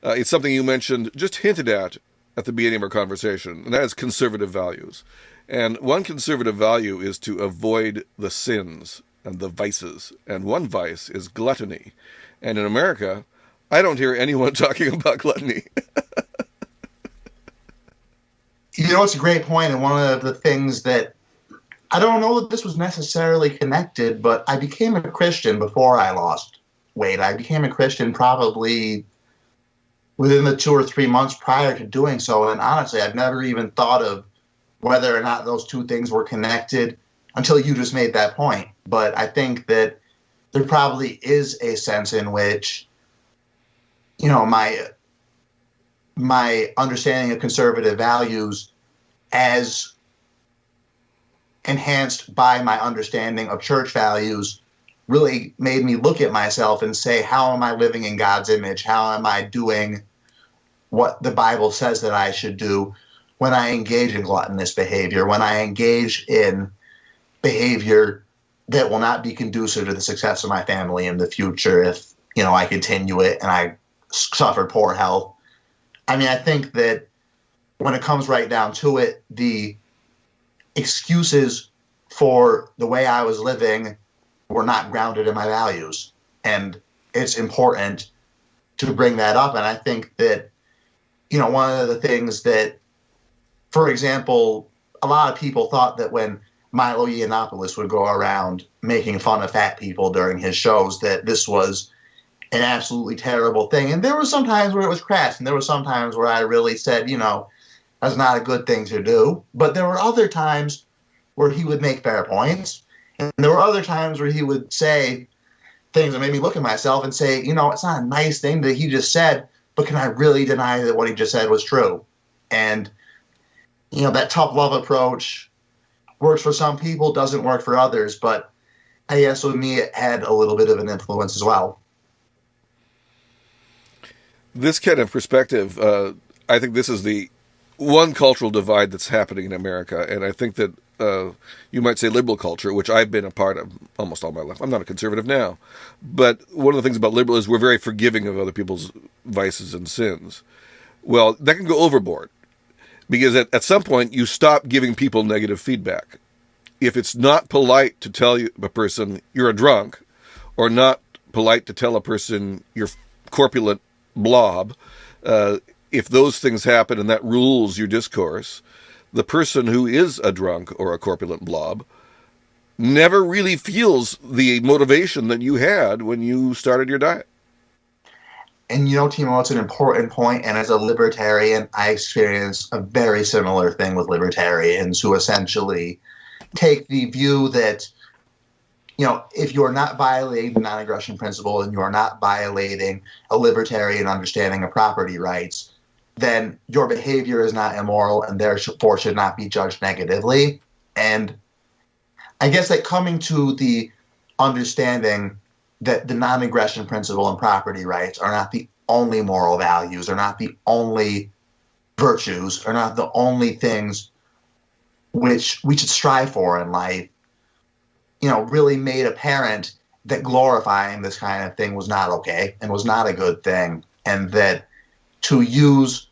it's something you mentioned, just hinted at the beginning of our conversation, and that is conservative values. And one conservative value is to avoid the sins and the vices. And one vice is gluttony. And in America, I don't hear anyone talking about gluttony. It's a great point. And one of the things that I don't know that this was necessarily connected, but I became a Christian before I lost weight. I became a Christian probably within the 2 or 3 months prior to doing so. And honestly, I've never even thought of whether or not those two things were connected until you just made that point. But I think that there probably is a sense in which, my understanding of conservative values, as enhanced by my understanding of church values, really made me look at myself and say, how am I living in God's image? How am I doing what the Bible says that I should do when I engage in gluttonous behavior, when I engage in behavior that will not be conducive to the success of my family in the future if, I continue it and I suffer poor health. I think that when it comes right down to it, the excuses for the way I was living were not grounded in my values. And it's important to bring that up. And I think that, one of the things that, for example, a lot of people thought that when Milo Yiannopoulos would go around making fun of fat people during his shows, that this was an absolutely terrible thing. And there were some times where it was crass, and there were some times where I really said, That's not a good thing to do. But there were other times where he would make fair points. And there were other times where he would say things that made me look at myself and say, it's not a nice thing that he just said, but can I really deny that what he just said was true? And, that tough love approach works for some people, doesn't work for others. But I guess with me, it had a little bit of an influence as well. This kind of perspective, I think this is the one cultural divide that's happening in America. And I think that you might say liberal culture, which I've been a part of almost all my life. I'm not a conservative now. But one of the things about liberal is we're very forgiving of other people's vices and sins. Well, that can go overboard. Because at some point, you stop giving people negative feedback. If it's not polite to tell a person you're a drunk, or not polite to tell a person you're corpulent blob, if those things happen and that rules your discourse, the person who is a drunk or a corpulent blob never really feels the motivation that you had when you started your diet. And Timo, it's an important point, and as a libertarian, I experience a very similar thing with libertarians who essentially take the view that, if you're not violating the non-aggression principle and you are not violating a libertarian understanding of property rights, then your behavior is not immoral and therefore should not be judged negatively. And I guess that coming to the understanding that the non-aggression principle and property rights are not the only moral values, are not the only virtues, are not the only things which we should strive for in life, really made apparent that glorifying this kind of thing was not okay and was not a good thing. And that to use,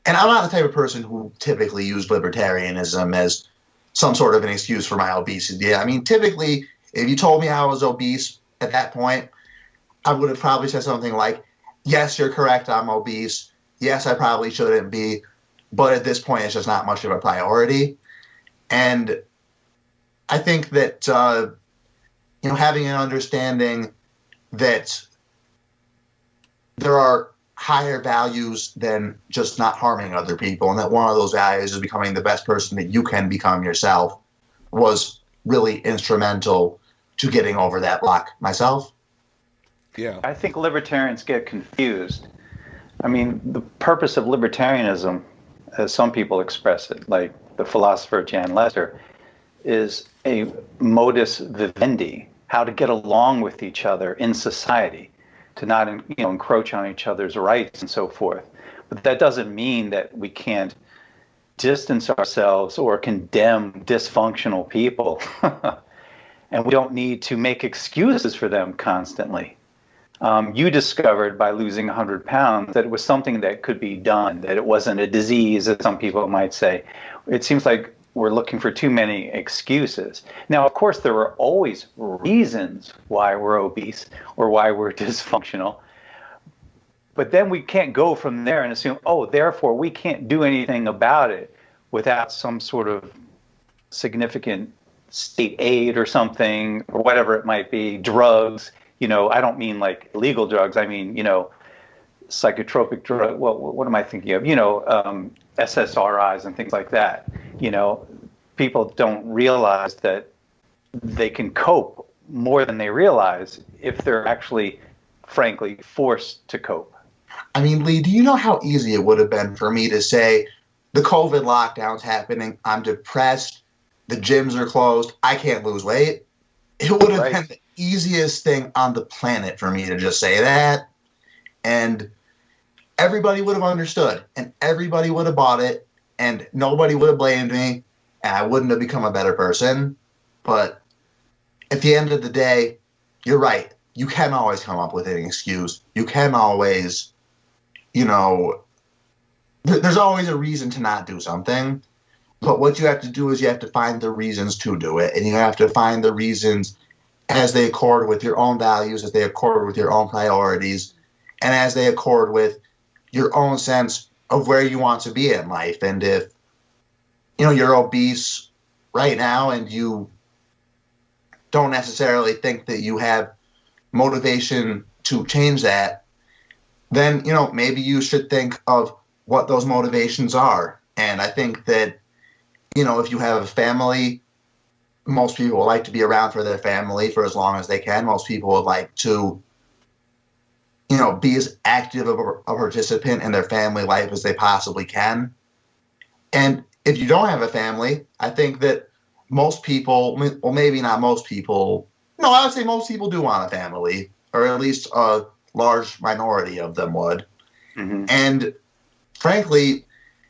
and I'm not the type of person who typically use libertarianism as some sort of an excuse for my obesity. I mean, typically, if you told me I was obese at that point, I would have probably said something like, yes, you're correct, I'm obese. Yes, I probably shouldn't be. But at this point, it's just not much of a priority. And I think that, having an understanding that there are higher values than just not harming other people, and that one of those values is becoming the best person that you can become yourself, was really instrumental to getting over that block myself. Yeah. I think libertarians get confused. I mean, the purpose of libertarianism, as some people express it, like the philosopher Jan Lester, is a modus vivendi, how to get along with each other in society, to not encroach on each other's rights and so forth. But that doesn't mean that we can't distance ourselves or condemn dysfunctional people. And we don't need to make excuses for them constantly. You discovered by losing 100 pounds that it was something that could be done, that it wasn't a disease, as some people might say. It seems like we're looking for too many excuses. Now, of course, there are always reasons why we're obese or why we're dysfunctional. But then we can't go from there and assume, therefore we can't do anything about it without some sort of significant state aid or something, or whatever it might be, drugs. I don't mean like illegal drugs. I mean, psychotropic drug. Well, what am I thinking of? SSRIs and things like that. People don't realize that they can cope more than they realize if they're actually, frankly, forced to cope. I mean, Lee, do you know how easy it would have been for me to say, the COVID lockdown's happening, I'm depressed, the gyms are closed, I can't lose weight? It would have been the easiest thing on the planet for me to just say that, and everybody would have understood, and everybody would have bought it, and nobody would have blamed me, and I wouldn't have become a better person. But at the end of the day, you're right. You can always come up with an excuse. You can always, there's always a reason to not do something. But what you have to do is you have to find the reasons to do it. And you have to find the reasons as they accord with your own values, as they accord with your own priorities, and as they accord with your own sense of where you want to be in life. And if, you're obese right now and you don't necessarily think that you have motivation to change that, then, maybe you should think of what those motivations are. And I think that, you know, if you have a family, most people like to be around for their family for as long as they can. Most people would like to, you know, be as active of a participant in their family life as they possibly can. And if you don't have a family, I think that most people, well, maybe not most people, no, I would say most people do want a family, or at least a large minority of them would. Mm-hmm. And frankly,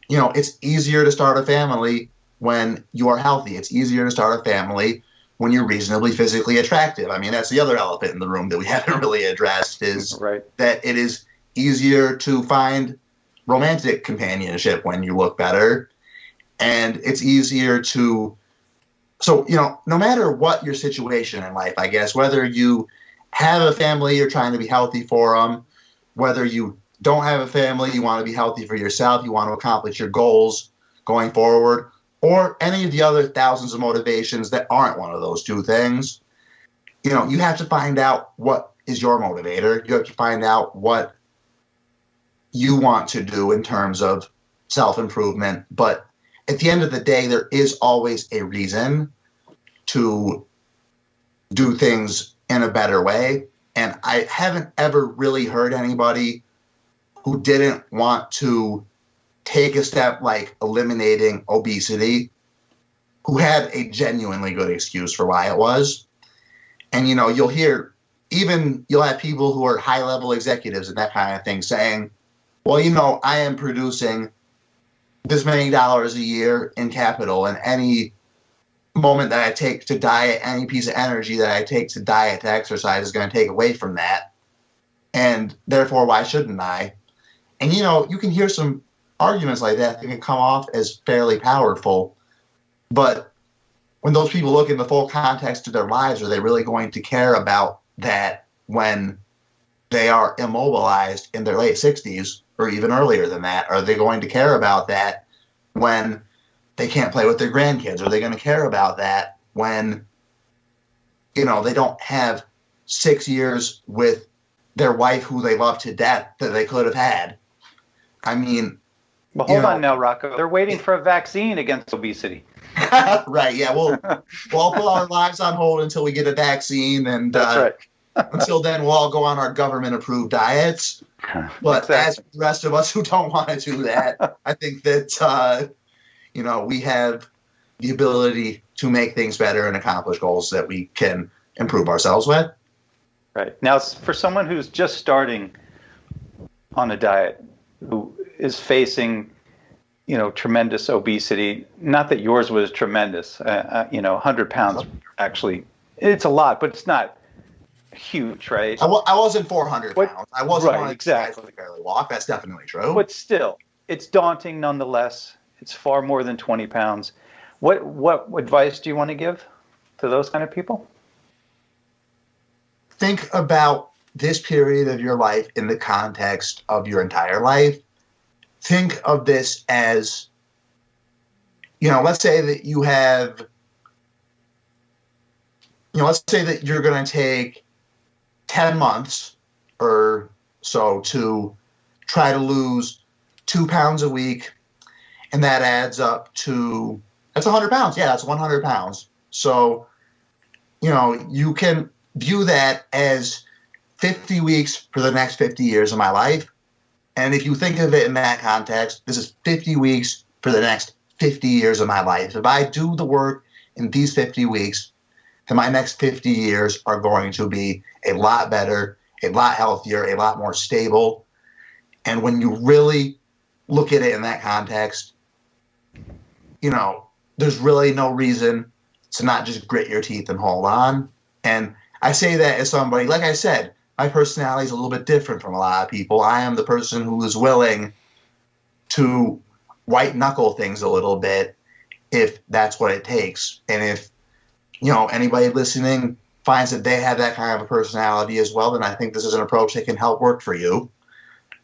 you know, it's easier to start a family when you are healthy. It's easier to start a family when you're reasonably physically attractive. I mean, that's the other elephant in the room that we haven't really addressed, is that it is easier to find romantic companionship when you look better. And it's easier to, so, you know, no matter what your situation in life, I guess, whether you have a family, you're trying to be healthy for them, whether you don't have a family, you want to be healthy for yourself, you want to accomplish your goals going forward, or any of the other thousands of motivations that aren't one of those two things, you know, you have to find out what is your motivator. You have to find out what you want to do in terms of self-improvement. But at the end of the day, there is always a reason to do things in a better way. And I haven't ever really heard anybody who didn't want to take a step like eliminating obesity, who had a genuinely good excuse for why it was. And, you know, you'll have people who are high-level executives and that kind of thing saying, well, you know, I am producing this many dollars a year in capital, and any moment that I take to diet, any piece of energy that I take to diet, to exercise, is going to take away from that. And therefore, why shouldn't I? And, you know, you can hear some arguments like that can come off as fairly powerful. But when those people look in the full context of their lives, are they really going to care about that when they are immobilized in their late 60s or even earlier than that? Are they going to care about that when they can't play with their grandkids? Are they going to care about that when, you know, they don't have 6 years with their wife who they love to death that they could have had? I mean, well, hold on now, Rocco. They're waiting for a vaccine against obesity. Right, yeah. We'll all put our lives on hold until we get a vaccine, and that's right. Until then, we'll all go on our government-approved diets. But exactly. As for the rest of us who don't want to do that, I think that, you know, we have the ability to make things better and accomplish goals that we can improve ourselves with. Right. Now, for someone who's just starting on a diet, who is facing, you know, tremendous obesity, not that yours was tremendous, you know, 100 pounds, actually, it's a lot, but it's not huge, right? I wasn't 400 pounds. I wasn't right, exactly. To barely walk. That's definitely true. But still, it's daunting nonetheless. It's far more than 20 pounds. What advice do you want to give to those kind of people? Think about this period of your life in the context of your entire life. Think of this as, you know, let's say that you have, you know, let's say that you're going to take 10 months or so to try to lose 2 pounds a week, and that adds up to, that's 100 pounds. Yeah, that's 100 pounds. So, you know, you can view that as 50 weeks for the next 50 years of my life. And if you think of it in that context, this is 50 weeks for the next 50 years of my life. If I do the work in these 50 weeks, then my next 50 years are going to be a lot better, a lot healthier, a lot more stable. And when you really look at it in that context, you know, there's really no reason to not just grit your teeth and hold on. And I say that as somebody, like I said, my personality is a little bit different from a lot of people. I am the person who is willing to white knuckle things a little bit if that's what it takes. And if, you know, anybody listening finds that they have that kind of a personality as well, then I think this is an approach that can help work for you.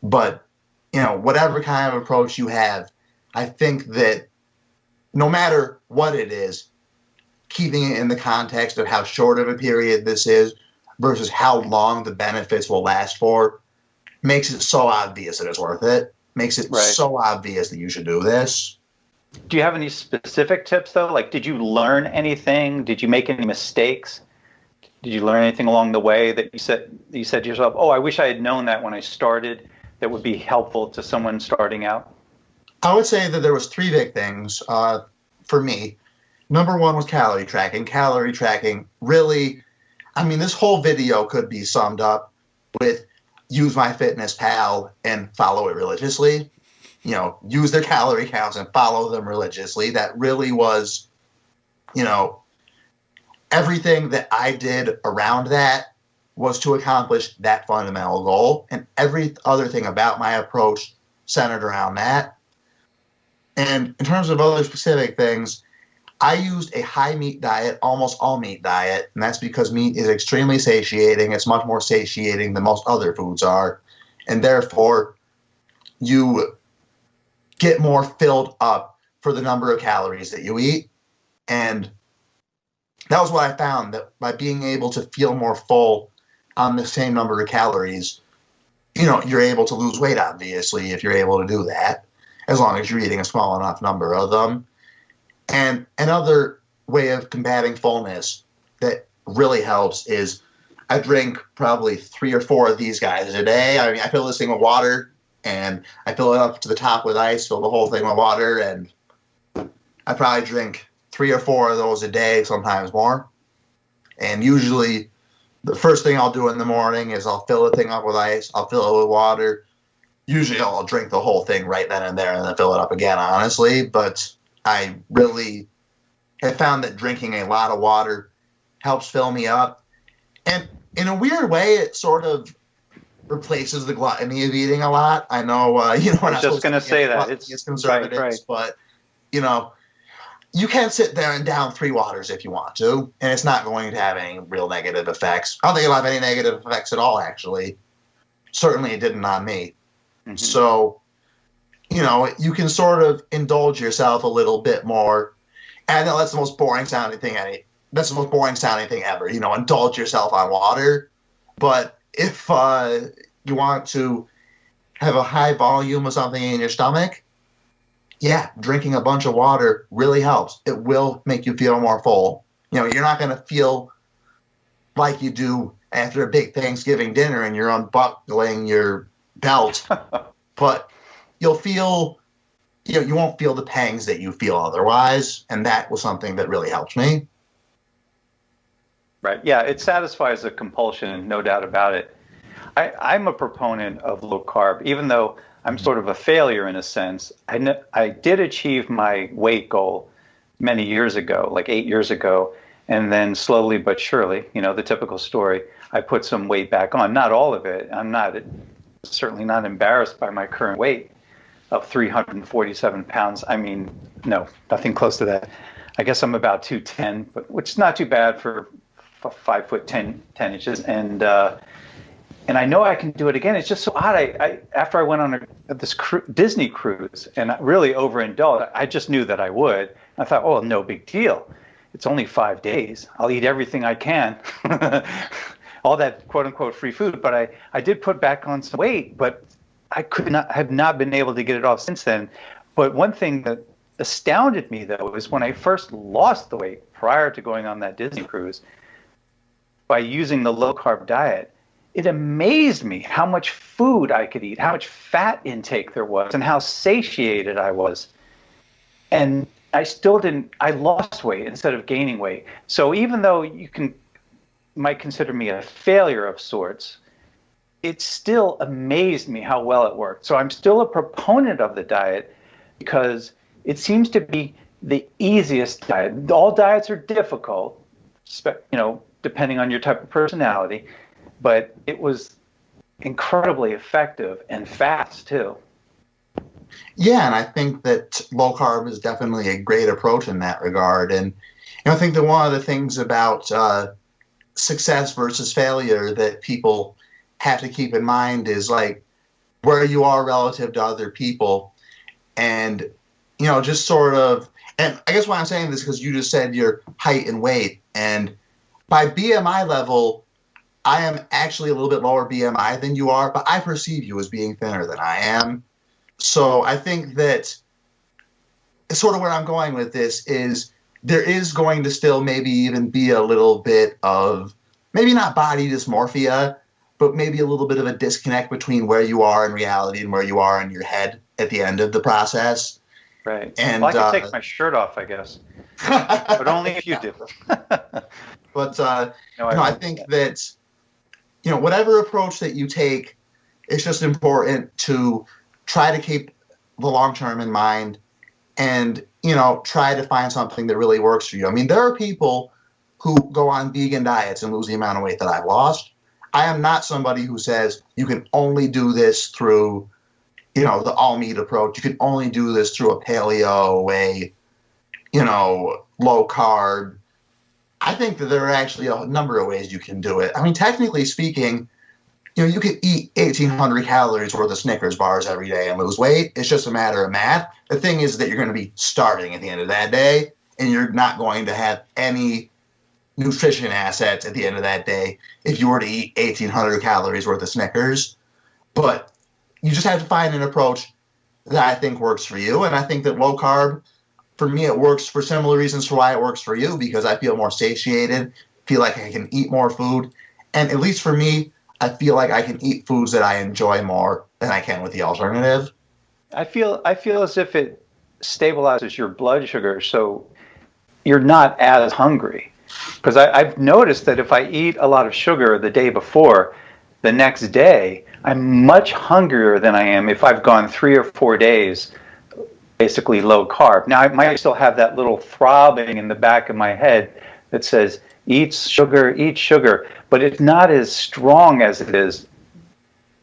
But, you know, whatever kind of approach you have, I think that no matter what it is, keeping it in the context of how short of a period this is versus how long the benefits will last for makes it so obvious that it's worth it. Makes it so obvious that you should do this. Do you have any specific tips though? Like, did you learn anything? Did you make any mistakes? Did you learn anything along the way that you said to yourself, "Oh, I wish I had known that when I started. That would be helpful to someone starting out"? I would say that there was three big things for me. Number one was calorie tracking. Calorie tracking really, I mean, this whole video could be summed up with use MyFitnessPal and follow it religiously. You know, use their calorie counts and follow them religiously. That really was, you know, everything that I did around that was to accomplish that fundamental goal. And every other thing about my approach centered around that. And in terms of other specific things, I used a high meat diet, almost all meat diet, and that's because meat is extremely satiating. It's much more satiating than most other foods are, and therefore you get more filled up for the number of calories that you eat. And that was what I found, that by being able to feel more full on the same number of calories, you know, you're able to lose weight, obviously, if you're able to do that, as long as you're eating a small enough number of them. And another way of combating fullness that really helps is I drink probably 3 or 4 of these guys a day. I mean, I fill this thing with water, and I fill it up to the top with ice, fill the whole thing with water, and I probably drink 3 or 4 of those a day, sometimes more. And usually the first thing I'll do in the morning is I'll fill the thing up with ice, I'll fill it with water. Usually I'll drink the whole thing right then and there and then fill it up again, honestly, but I really have found that drinking a lot of water helps fill me up. And in a weird way, it sort of replaces the gluttony of eating a lot. I know, you know, I was just going to say that. It's conservatives, right. But, you know, you can sit there and down 3 waters if you want to, and it's not going to have any real negative effects. I don't think it'll have any negative effects at all, actually. Certainly it didn't on me. Mm-hmm. So, you know, you can sort of indulge yourself a little bit more. And I know that's the most boring sounding thing ever. You know, indulge yourself on water. But if you want to have a high volume of something in your stomach, yeah, drinking a bunch of water really helps. It will make you feel more full. You know, you're not going to feel like you do after a big Thanksgiving dinner and you're unbuckling your belt, but you'll feel, you know, you won't feel the pangs that you feel otherwise, and that was something that really helped me. Right. Yeah, it satisfies the compulsion, no doubt about it. I'm a proponent of low carb, even though I'm sort of a failure in a sense. I did achieve my weight goal many years ago, like 8 years ago, and then slowly but surely, you know, the typical story, I put some weight back on. Not all of it. I'm certainly not embarrassed by my current weight of 347 pounds. I mean, no, nothing close to that. I guess I'm about 210, which is not too bad for 5 foot 10 inches. And I know I can do it again. It's just so odd. I after I went on this Disney cruise and I really overindulged, I just knew that I would. I thought, oh, no big deal. It's only 5 days. I'll eat everything I can. All that quote unquote free food. But I did put back on some weight, but I have not been able to get it off since then. But one thing that astounded me, though, was when I first lost the weight prior to going on that Disney cruise by using the low-carb diet, it amazed me how much food I could eat, how much fat intake there was, and how satiated I was. And I lost weight instead of gaining weight. So even though might consider me a failure of sorts, it still amazed me how well it worked. So I'm still a proponent of the diet because it seems to be the easiest diet. All diets are difficult, you know, depending on your type of personality, but it was incredibly effective and fast too. Yeah, and I think that low carb is definitely a great approach in that regard. And I think that one of the things about success versus failure that people have to keep in mind is like where you are relative to other people. And, you know, just sort of, and I guess why I'm saying this because you just said your height and weight. And by BMI level, I am actually a little bit lower BMI than you are, but I perceive you as being thinner than I am. So I think that sort of where I'm going with this is there is going to still maybe even be a little bit of, maybe not body dysmorphia, but maybe a little bit of a disconnect between where you are in reality and where you are in your head at the end of the process. Right. And well, I can take my shirt off, I guess, but only if you do. But I think that, whatever approach that you take, it's just important to try to keep the long term in mind and, try to find something that really works for you. I mean, there are people who go on vegan diets and lose the amount of weight that I've lost. I am not somebody who says you can only do this through, the all meat approach. You can only do this through a paleo, low carb. I think that there are actually a number of ways you can do it. I mean, technically speaking, you could eat 1,800 calories worth of Snickers bars every day and lose weight. It's just a matter of math. The thing is that you're going to be starving at the end of that day, and you're not going to have any nutrition assets at the end of that day if you were to eat 1,800 calories worth of Snickers. But you just have to find an approach that I think works for you. And I think that low carb, for me, it works for similar reasons for why it works for you, because I feel more satiated, feel like I can eat more food. And at least for me, I feel like I can eat foods that I enjoy more than I can with the alternative. I feel as if it stabilizes your blood sugar, so you're not as hungry. Because I've noticed that if I eat a lot of sugar the day before, the next day, I'm much hungrier than I am if I've gone 3 or 4 days basically low carb. Now, I might still have that little throbbing in the back of my head that says, eat sugar, but it's not as strong as it is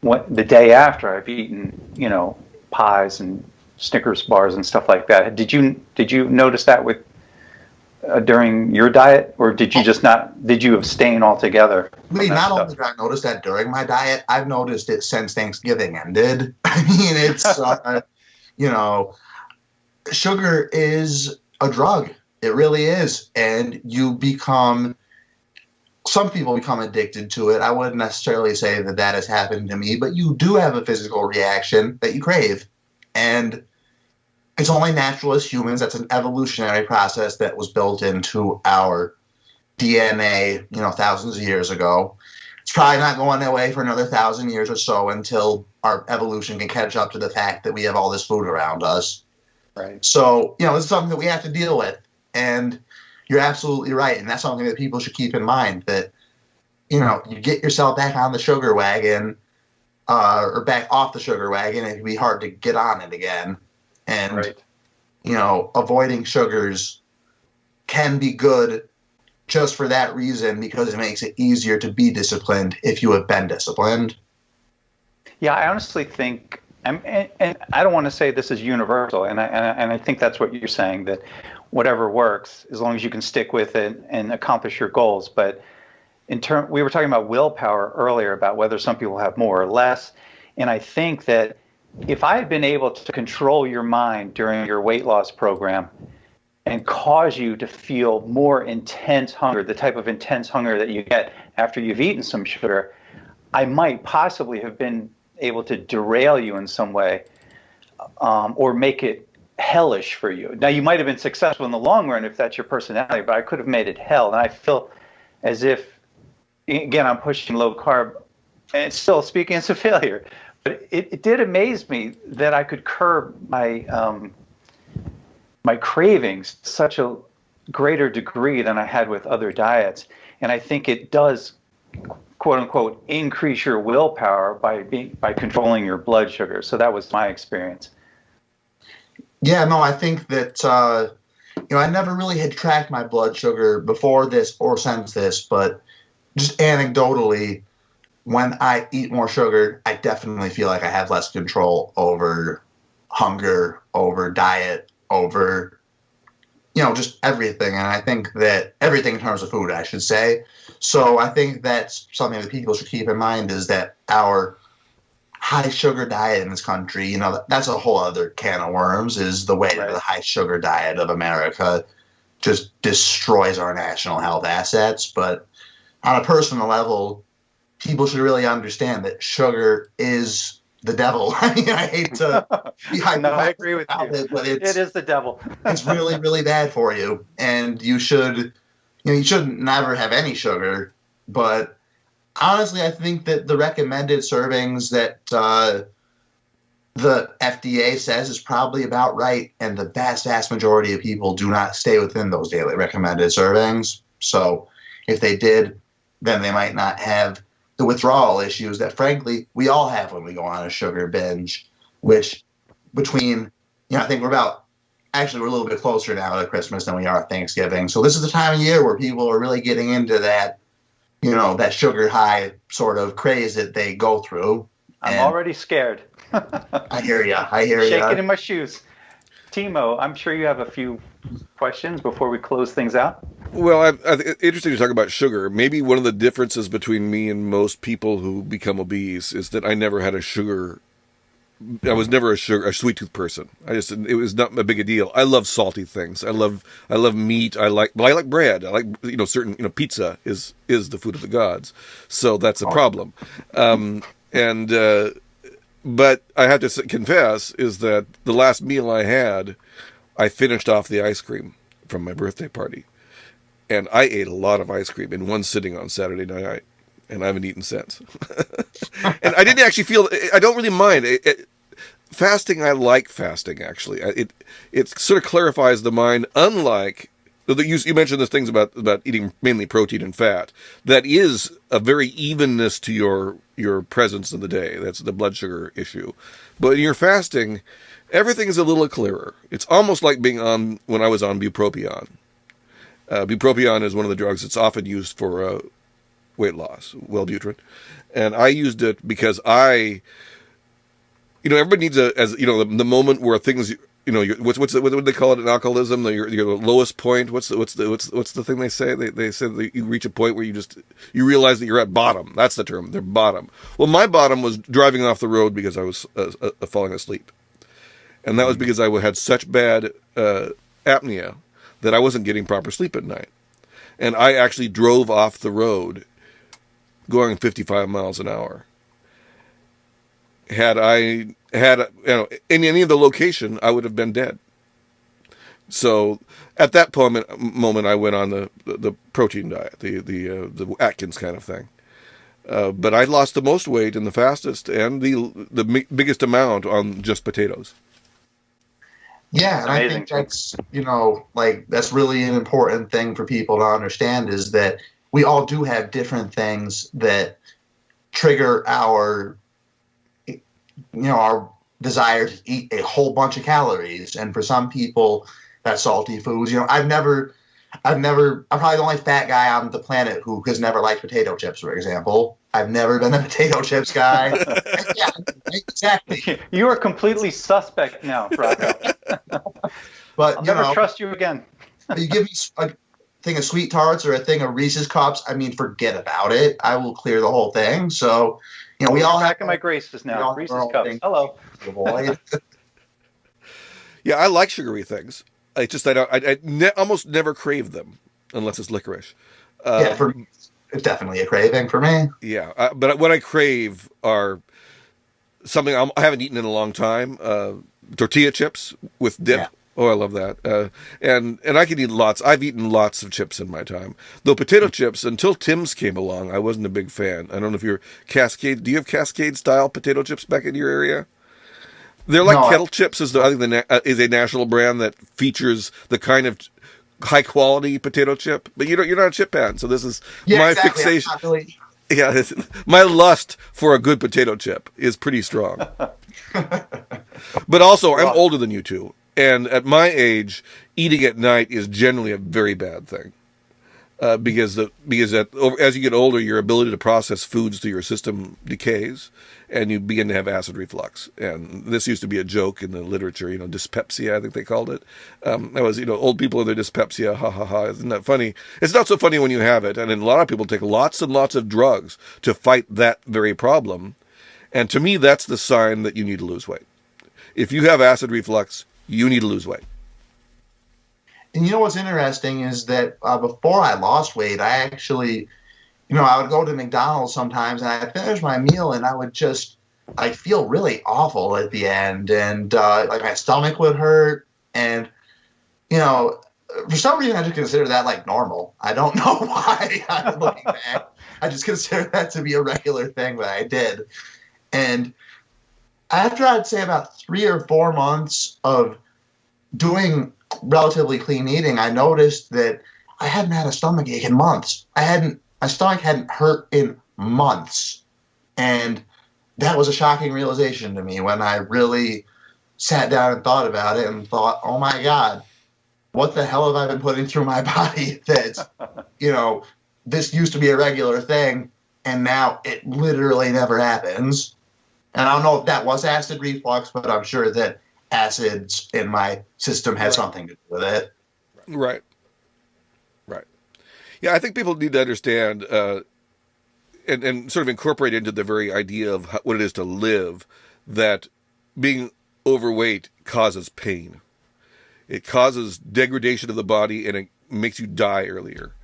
the day after I've eaten, pies and Snickers bars and stuff like that. Did you notice that with during your diet, or did you abstain altogether? Lee, not only did I notice that during my diet, I've noticed it since Thanksgiving ended. I mean, it's, sugar is a drug. It really is. And some people become addicted to it. I wouldn't necessarily say that has happened to me, but you do have a physical reaction that you crave. And it's only natural as humans. That's an evolutionary process that was built into our DNA, thousands of years ago. It's probably not going away for another 1,000 years or so until our evolution can catch up to the fact that we have all this food around us. Right. So, it's something that we have to deal with. And you're absolutely right. And that's something that people should keep in mind, that, you get yourself back on the sugar wagon, or back off the sugar wagon, it can be hard to get on it again. And, right. Avoiding sugars can be good just for that reason, because it makes it easier to be disciplined if you have been disciplined. Yeah, I honestly think, and I don't want to say this is universal, and I think that's what you're saying, that whatever works, as long as you can stick with it and accomplish your goals. But we were talking about willpower earlier, about whether some people have more or less, and I think that if I had been able to control your mind during your weight loss program and cause you to feel more intense hunger, the type of intense hunger that you get after you've eaten some sugar, I might possibly have been able to derail you in some way, or make it hellish for you. Now, you might have been successful in the long run if that's your personality, but I could have made it hell. And I feel as if, again, I'm pushing low carb, and it's still speaking as a failure. But it did amaze me that I could curb my my cravings to such a greater degree than I had with other diets. And I think it does, quote unquote, increase your willpower by controlling your blood sugar. So that was my experience. Yeah, no, I think that I never really had tracked my blood sugar before this or since this, but just anecdotally, when I eat more sugar, I definitely feel like I have less control over hunger, over diet, over, just everything. And I think that everything in terms of food, I should say. So I think that's something that people should keep in mind, is that our high sugar diet in this country, that's a whole other can of worms, is the way that the high sugar diet of America just destroys our national health assets. But on a personal level, people should really understand that sugar is the devil. I mean, I hate to be No, I agree with you. but It is the devil. it's really, really bad for you, and you shouldn't never have any sugar. But honestly, I think that the recommended servings that the FDA says is probably about right, and the vast majority of people do not stay within those daily recommended servings. So if they did, then they might not have the withdrawal issues that, frankly, we all have when we go on a sugar binge, which between, I think we're a little bit closer now to Christmas than we are Thanksgiving. So this is the time of year where people are really getting into that, that sugar high sort of craze that they go through. I'm already scared. I hear you. Shaking in my shoes. Timo, I'm sure you have a few questions before we close things out. Well, I think it's interesting to talk about sugar. Maybe one of the differences between me and most people who become obese is that I never had I was never a sweet tooth person. It was not a big a deal. I love salty things. I love meat. I like bread. I like, certain, pizza is the food of the gods. So that's a problem. But I have to confess is that the last meal I had, I finished off the ice cream from my birthday party. And I ate a lot of ice cream in one sitting on Saturday night, and I haven't eaten since. And I didn't actually I don't really mind. Fasting, I like fasting, actually. It sort of clarifies the mind, unlike, you mentioned the things about eating mainly protein and fat. That is a very evenness to your presence in the day. That's the blood sugar issue. But in your fasting, everything is a little clearer. It's almost like being when I was on bupropion. Bupropion is one of the drugs that's often used for weight loss, Wellbutrin. And I used it because everybody needs the moment where things, what do they call it in alcoholism? Your lowest point. What's the thing they say? They said that you reach a point where you realize that you're at bottom. That's the term. They're bottom. Well, my bottom was driving off the road because I was falling asleep, and that was because I had such bad apnea that I wasn't getting proper sleep at night, and I actually drove off the road, going 55 miles an hour. Had I had in any of the location, I would have been dead. So at that moment, I went on the protein diet, the Atkins kind of thing. But I lost the most weight and the fastest and the biggest amount on just potatoes. Yeah, and I think that's that's really an important thing for people to understand is that we all do have different things that trigger our desire to eat a whole bunch of calories. And for some people, that's salty foods. I'm probably the only fat guy on the planet who has never liked potato chips, for example. I've never been a potato chips guy. Yeah, exactly. You are completely suspect now, Rocco. But I'll never trust you again. You give me a thing of sweet tarts or a thing of Reese's Cups, forget about it. I will clear the whole thing. So, we all have... Back in my graces now. Reese's Cups. Hello. Yeah, I like sugary things. I almost never crave them unless it's licorice. For me, it's definitely a craving for me. Yeah, but what I crave are something I haven't eaten in a long time. Tortilla chips with dip. Yeah. Oh, I love that. And I can eat lots. I've eaten lots of chips in my time. Though potato chips, until Tim's came along, I wasn't a big fan. I don't know if you're Cascade. Do you have Cascade style potato chips back in your area? They're like Kettle Chips is a national brand that features the kind of high quality potato chip. But you're not a chip fan, so this is my fixation. Yeah, my lust for a good potato chip is pretty strong. But also, I'm older than you two. And at my age, eating at night is generally a very bad thing, because as you get older, your ability to process foods through your system decays, and you begin to have acid reflux. And this used to be a joke in the literature, dyspepsia, I think they called it. That was, old people with their dyspepsia, ha ha ha. Isn't that funny? It's not so funny when you have it, and then a lot of people take lots and lots of drugs to fight that very problem. And to me, that's the sign that you need to lose weight. If you have acid reflux, you need to lose weight. And what's interesting is that before I lost weight, I actually, I would go to McDonald's sometimes and I'd finish my meal and I would just I feel really awful at the end, and like my stomach would hurt, and you know, for some reason I just consider that like normal. I don't know why. Looking back, I just consider that to be a regular thing that I did, and after I'd say about 3 or 4 months of doing relatively clean eating, I noticed that I hadn't had a stomach ache in months. My stomach hadn't hurt in months. And that was a shocking realization to me when I really sat down and thought about it and thought, oh my God, what the hell have I been putting through my body that, this used to be a regular thing and now it literally never happens. And I don't know if that was acid reflux, but I'm sure that acids in my system had something to do with it. Right. Yeah, I think people need to understand and sort of incorporate into the very idea of what it is to live, that being overweight causes pain. It causes degradation of the body, and it makes you die earlier.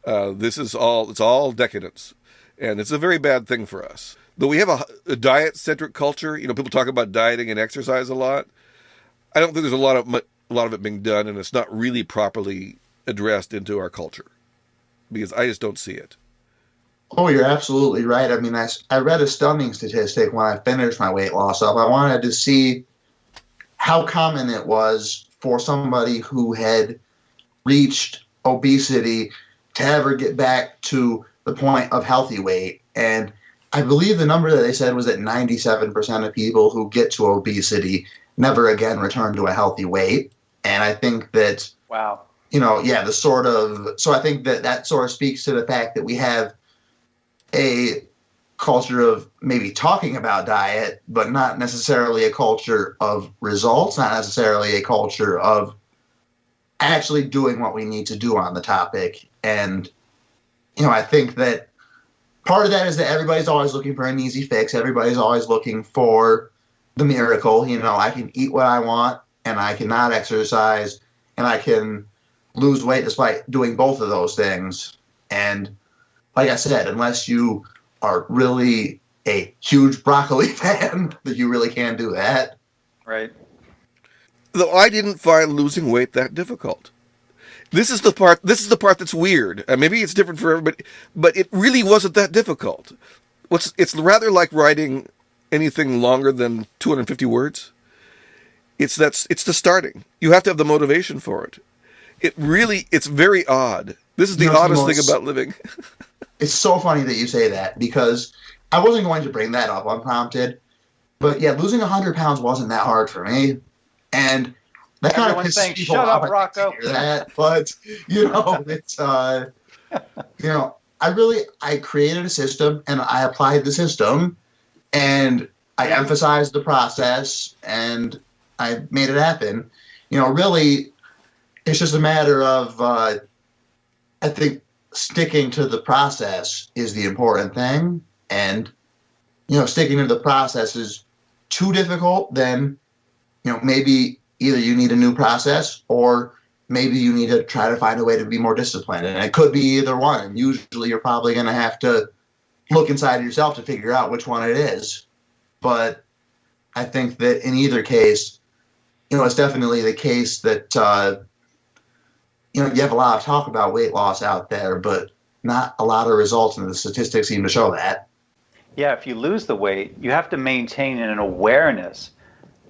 It's all decadence, and it's a very bad thing for us. Though we have a diet-centric culture, people talk about dieting and exercise a lot. I don't think there's a lot of it being done, and it's not really properly addressed into our culture, because I just don't see it. Oh, you're absolutely right. I mean, I read a stunning statistic when I finished my weight loss up. I wanted to see how common it was for somebody who had reached obesity to ever get back to the point of healthy weight. And I believe the number that they said was that 97% of people who get to obesity never again return to a healthy weight. And I think that, wow, so I think that sort of speaks to the fact that we have a culture of maybe talking about diet, but not necessarily a culture of results, not necessarily a culture of actually doing what we need to do on the topic. And, I think that part of that is that everybody's always looking for an easy fix. Everybody's always looking for the miracle. I can eat what I want, and I can not exercise, and I can lose weight despite doing both of those things. And like I said, unless you are really a huge broccoli fan, that you really can't do that. Right. Though I didn't find losing weight that difficult. This is the part that's weird. Maybe it's different for everybody, but it really wasn't that difficult. It's rather like writing anything longer than 250 words. It's the starting. You have to have the motivation for it. It's very odd. This is the oddest thing about living. It's so funny that you say that, because I wasn't going to bring that up unprompted, but yeah, losing 100 pounds wasn't that hard for me. And that kind of pisses people off. Shut up, Rocco. But it's I created a system and I applied the system and I emphasized the process and I made it happen. Really, it's just a matter of I think sticking to the process is the important thing. And sticking to the process is too difficult, then maybe either you need a new process or maybe you need to try to find a way to be more disciplined. And it could be either one. And usually you're probably going to have to look inside yourself to figure out which one it is. But I think that in either case, it's definitely the case that, you have a lot of talk about weight loss out there, but not a lot of results, and the statistics seem to show that. Yeah, if you lose the weight, you have to maintain an awareness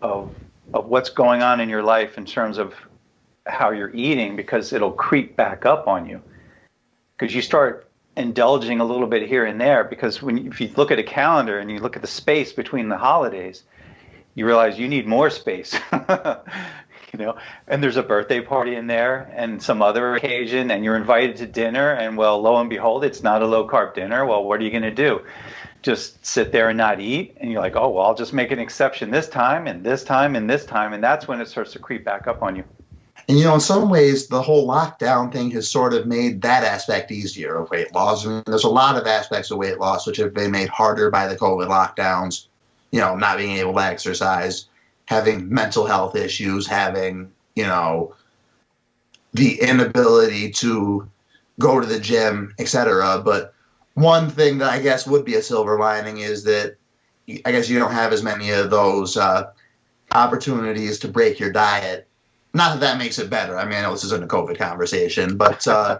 of what's going on in your life in terms of how you're eating, because it'll creep back up on you. Because you start indulging a little bit here and there, because if you look at a calendar and you look at the space between the holidays, you realize you need more space. And there's a birthday party in there and some other occasion, and you're invited to dinner, and well, lo and behold, it's not a low-carb dinner. Well, what are you going to do? Just sit there and not eat? And you're like, oh, well, I'll just make an exception this time and this time and this time, and that's when it starts to creep back up on you. And, in some ways, the whole lockdown thing has sort of made that aspect easier of weight loss. I mean, there's a lot of aspects of weight loss which have been made harder by the COVID lockdowns, not being able to exercise, having mental health issues, having, the inability to go to the gym, etc. But one thing that I guess would be a silver lining is that, I guess you don't have as many of those opportunities to break your diet. Not that makes it better. I mean, I know this isn't a COVID conversation, but, I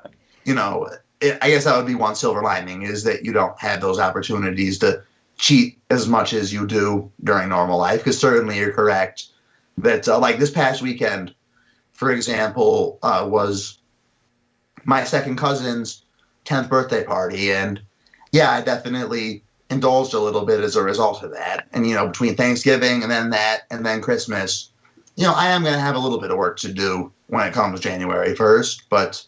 guess that would be one silver lining, is that you don't have those opportunities to cheat as much as you do during normal life. Because certainly you're correct that, like this past weekend, for example, was my second cousin's 10th birthday party. And yeah, I definitely indulged a little bit as a result of that. And, between Thanksgiving and then that and then Christmas, I am going to have a little bit of work to do when it comes January 1st. But,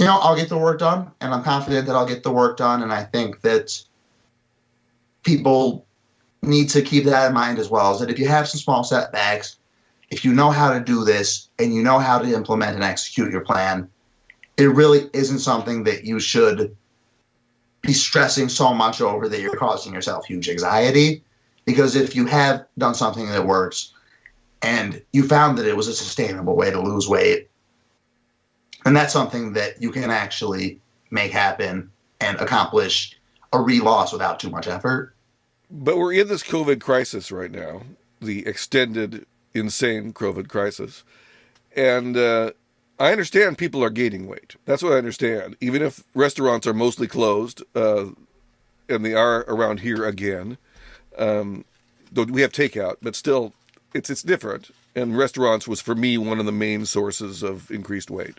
I'll get the work done, and I'm confident that I'll get the work done. And I think that people need to keep that in mind as well, is that if you have some small setbacks, if you know how to do this and you know how to implement and execute your plan, it really isn't something that you should be stressing so much over that you're causing yourself huge anxiety. Because if you have done something that works and you found that it was a sustainable way to lose weight, and that's something that you can actually make happen and accomplish a re-loss without too much effort. But we're in this COVID crisis right now, the extended, insane COVID crisis. And I understand people are gaining weight. That's what I understand. Even if restaurants are mostly closed, and they are around here again, though we have takeout, but still, it's different. And restaurants was, for me, one of the main sources of increased weight.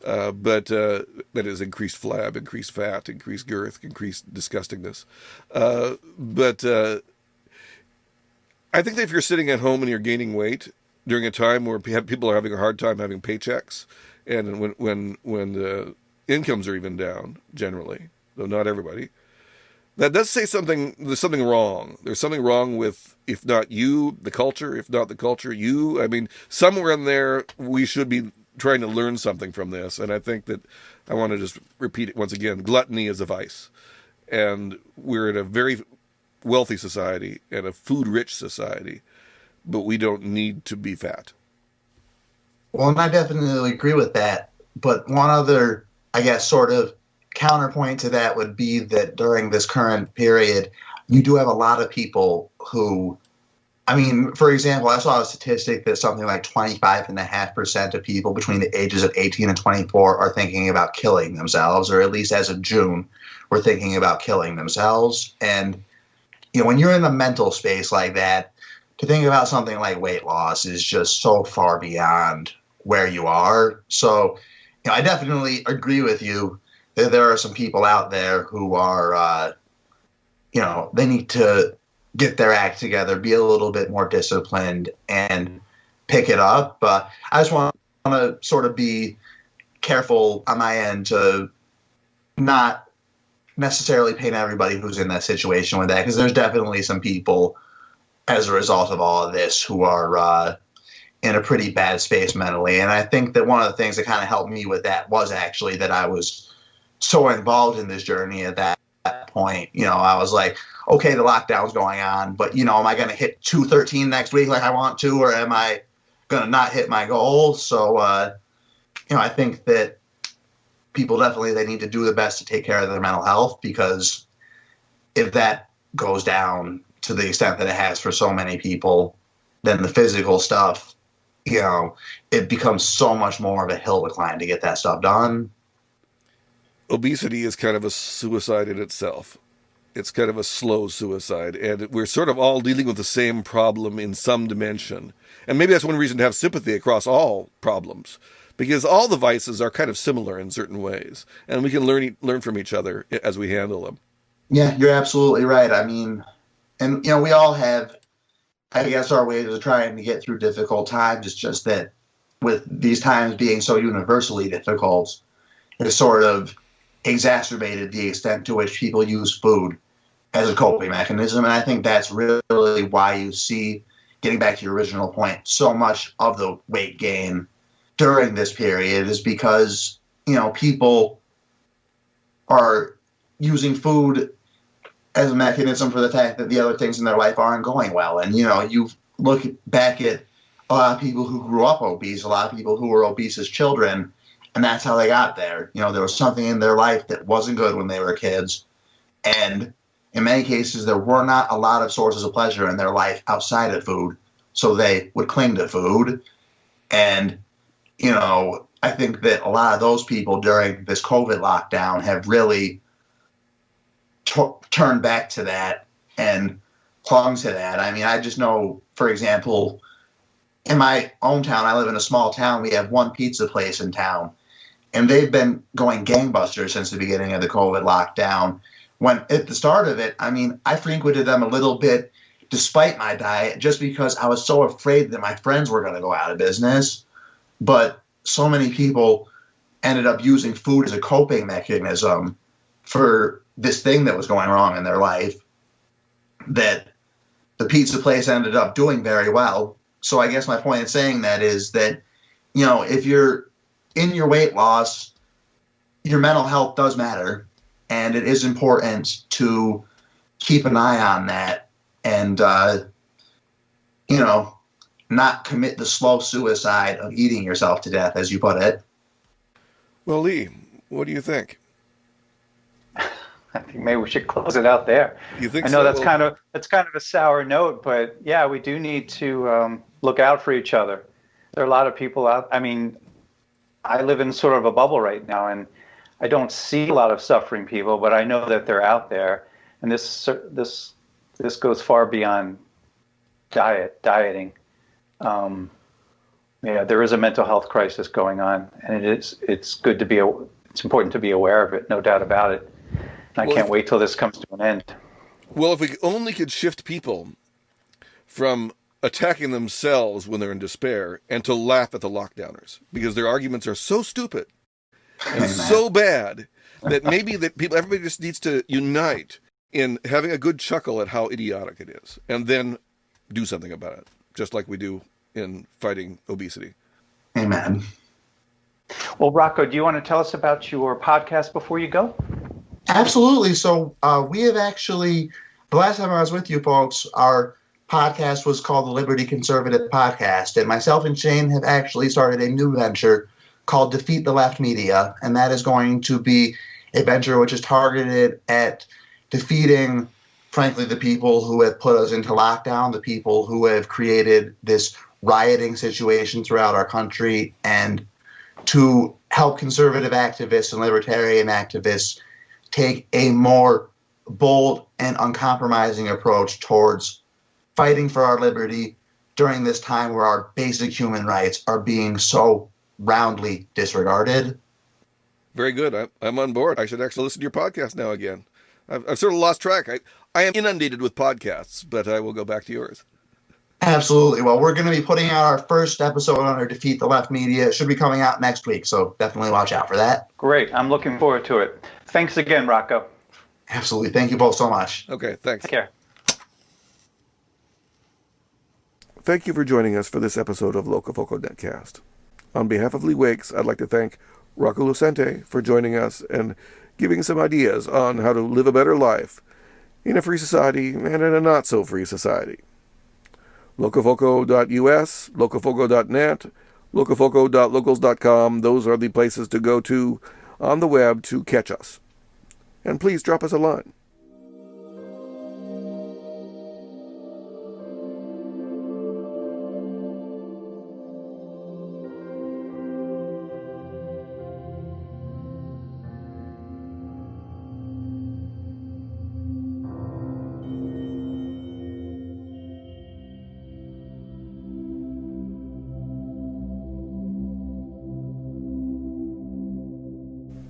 But that is increased flab, increased fat, increased girth, increased disgustingness. But I think that if you're sitting at home and you're gaining weight during a time where people are having a hard time having paychecks, and when the incomes are even down generally, though not everybody, that does say something. There's something wrong. There's something wrong with, if not you, the culture. If not the culture, you. I mean, somewhere in there we should be trying to learn something from this. And I think that I want to just repeat it once again. Gluttony is a vice. And we're in a very wealthy society and a food-rich society, but we don't need to be fat. Well, and I definitely agree with that. But one other, I guess, sort of counterpoint to that would be that during this current period, you do have a lot of people who, I mean, for example, I saw a statistic that something like 25.5% of people between the ages of 18 and 24 are thinking about killing themselves, or at least as of June, were thinking about killing themselves. And, when you're in a mental space like that, to think about something like weight loss is just so far beyond where you are. So, I definitely agree with you that there are some people out there who are, they need to get their act together, be a little bit more disciplined, and pick it up. But I just want to sort of be careful on my end to not necessarily paint everybody who's in that situation with that, because there's definitely some people, as a result of all of this, who are in a pretty bad space mentally. And I think that one of the things that kind of helped me with that was actually that I was so involved in this journey at that point. I was like, okay, the lockdown's going on, but, am I going to hit 213 next week like I want to, or am I going to not hit my goal? So, I think that people definitely, they need to do the best to take care of their mental health, because if that goes down to the extent that it has for so many people, then the physical stuff, it becomes so much more of a hill to climb to get that stuff done. Obesity is kind of a suicide in itself. It's kind of a slow suicide, and we're sort of all dealing with the same problem in some dimension. And maybe that's one reason to have sympathy across all problems, because all the vices are kind of similar in certain ways, and we can learn from each other as we handle them. Yeah, you're absolutely right. I mean, and, we all have, I guess, our ways of trying to get through difficult times. It's just that with these times being so universally difficult, it's sort of exacerbated the extent to which people use food as a coping mechanism. And I think that's really why you see, getting back to your original point, so much of the weight gain during this period is because, people are using food as a mechanism for the fact that the other things in their life aren't going well. And, you look back at a lot of people who grew up obese, a lot of people who were obese as children, and that's how they got there. There was something in their life that wasn't good when they were kids, and in many cases, there were not a lot of sources of pleasure in their life outside of food, so they would cling to food. And, I think that a lot of those people during this COVID lockdown have really turned back to that and clung to that. I mean, I just know, for example, in my own town, I live in a small town, we have one pizza place in town, and they've been going gangbusters since the beginning of the COVID lockdown. When at the start of it, I mean, I frequented them a little bit despite my diet, just because I was so afraid that my friends were going to go out of business. But so many people ended up using food as a coping mechanism for this thing that was going wrong in their life, that the pizza place ended up doing very well. So I guess my point in saying that is that, if you're in your weight loss, your mental health does matter. And it is important to keep an eye on that and, not commit the slow suicide of eating yourself to death, as you put it. Well, Lee, what do you think? I think maybe we should close it out there. You think I know so? that's kind of a sour note, but yeah, we do need to look out for each other. There are a lot of people out. I mean, I live in sort of a bubble right now, and I don't see a lot of suffering people, but I know that they're out there, and this goes far beyond dieting. There is a mental health crisis going on, and it's important to be aware of it, no doubt about it. And I can't wait till this comes to an end. Well, if we only could shift people from attacking themselves when they're in despair and to laugh at the lockdowners, because their arguments are so stupid and so bad that everybody just needs to unite in having a good chuckle at how idiotic it is, and then do something about it, just like we do in fighting obesity. Amen. Well, Rocco, do you want to tell us about your podcast before you go? Absolutely. So we have actually, the last time I was with you folks, our podcast was called the Liberty Conservative Podcast, and myself and Shane have actually started a new venture called Defeat the Left Media, and that is going to be a venture which is targeted at defeating, frankly, the people who have put us into lockdown, the people who have created this rioting situation throughout our country, and to help conservative activists and libertarian activists take a more bold and uncompromising approach towards fighting for our liberty during this time where our basic human rights are being so roundly disregarded. Very good. I'm on board. I should actually listen to your podcast now again. I've sort of lost track. I am inundated with podcasts, but I will go back to yours. Absolutely. Well, we're going to be putting out our first episode on our Defeat the Left Media. It should be coming out next week, so definitely watch out for that. Great. I'm looking forward to it. Thanks again, Rocco. Absolutely. Thank you both so much. Okay, thanks. Take care. Thank you for joining us for this episode of LocoFoco Netcast. On behalf of Lee Waaks, I'd like to thank Rocco Lucente for joining us and giving some ideas on how to live a better life in a free society and in a not-so-free society. LocoFoco.us, LocoFoco.net, LocoFoco.locals.com, those are the places to go to on the web to catch us. And please drop us a line.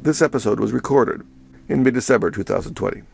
This episode was recorded in mid-December 2020.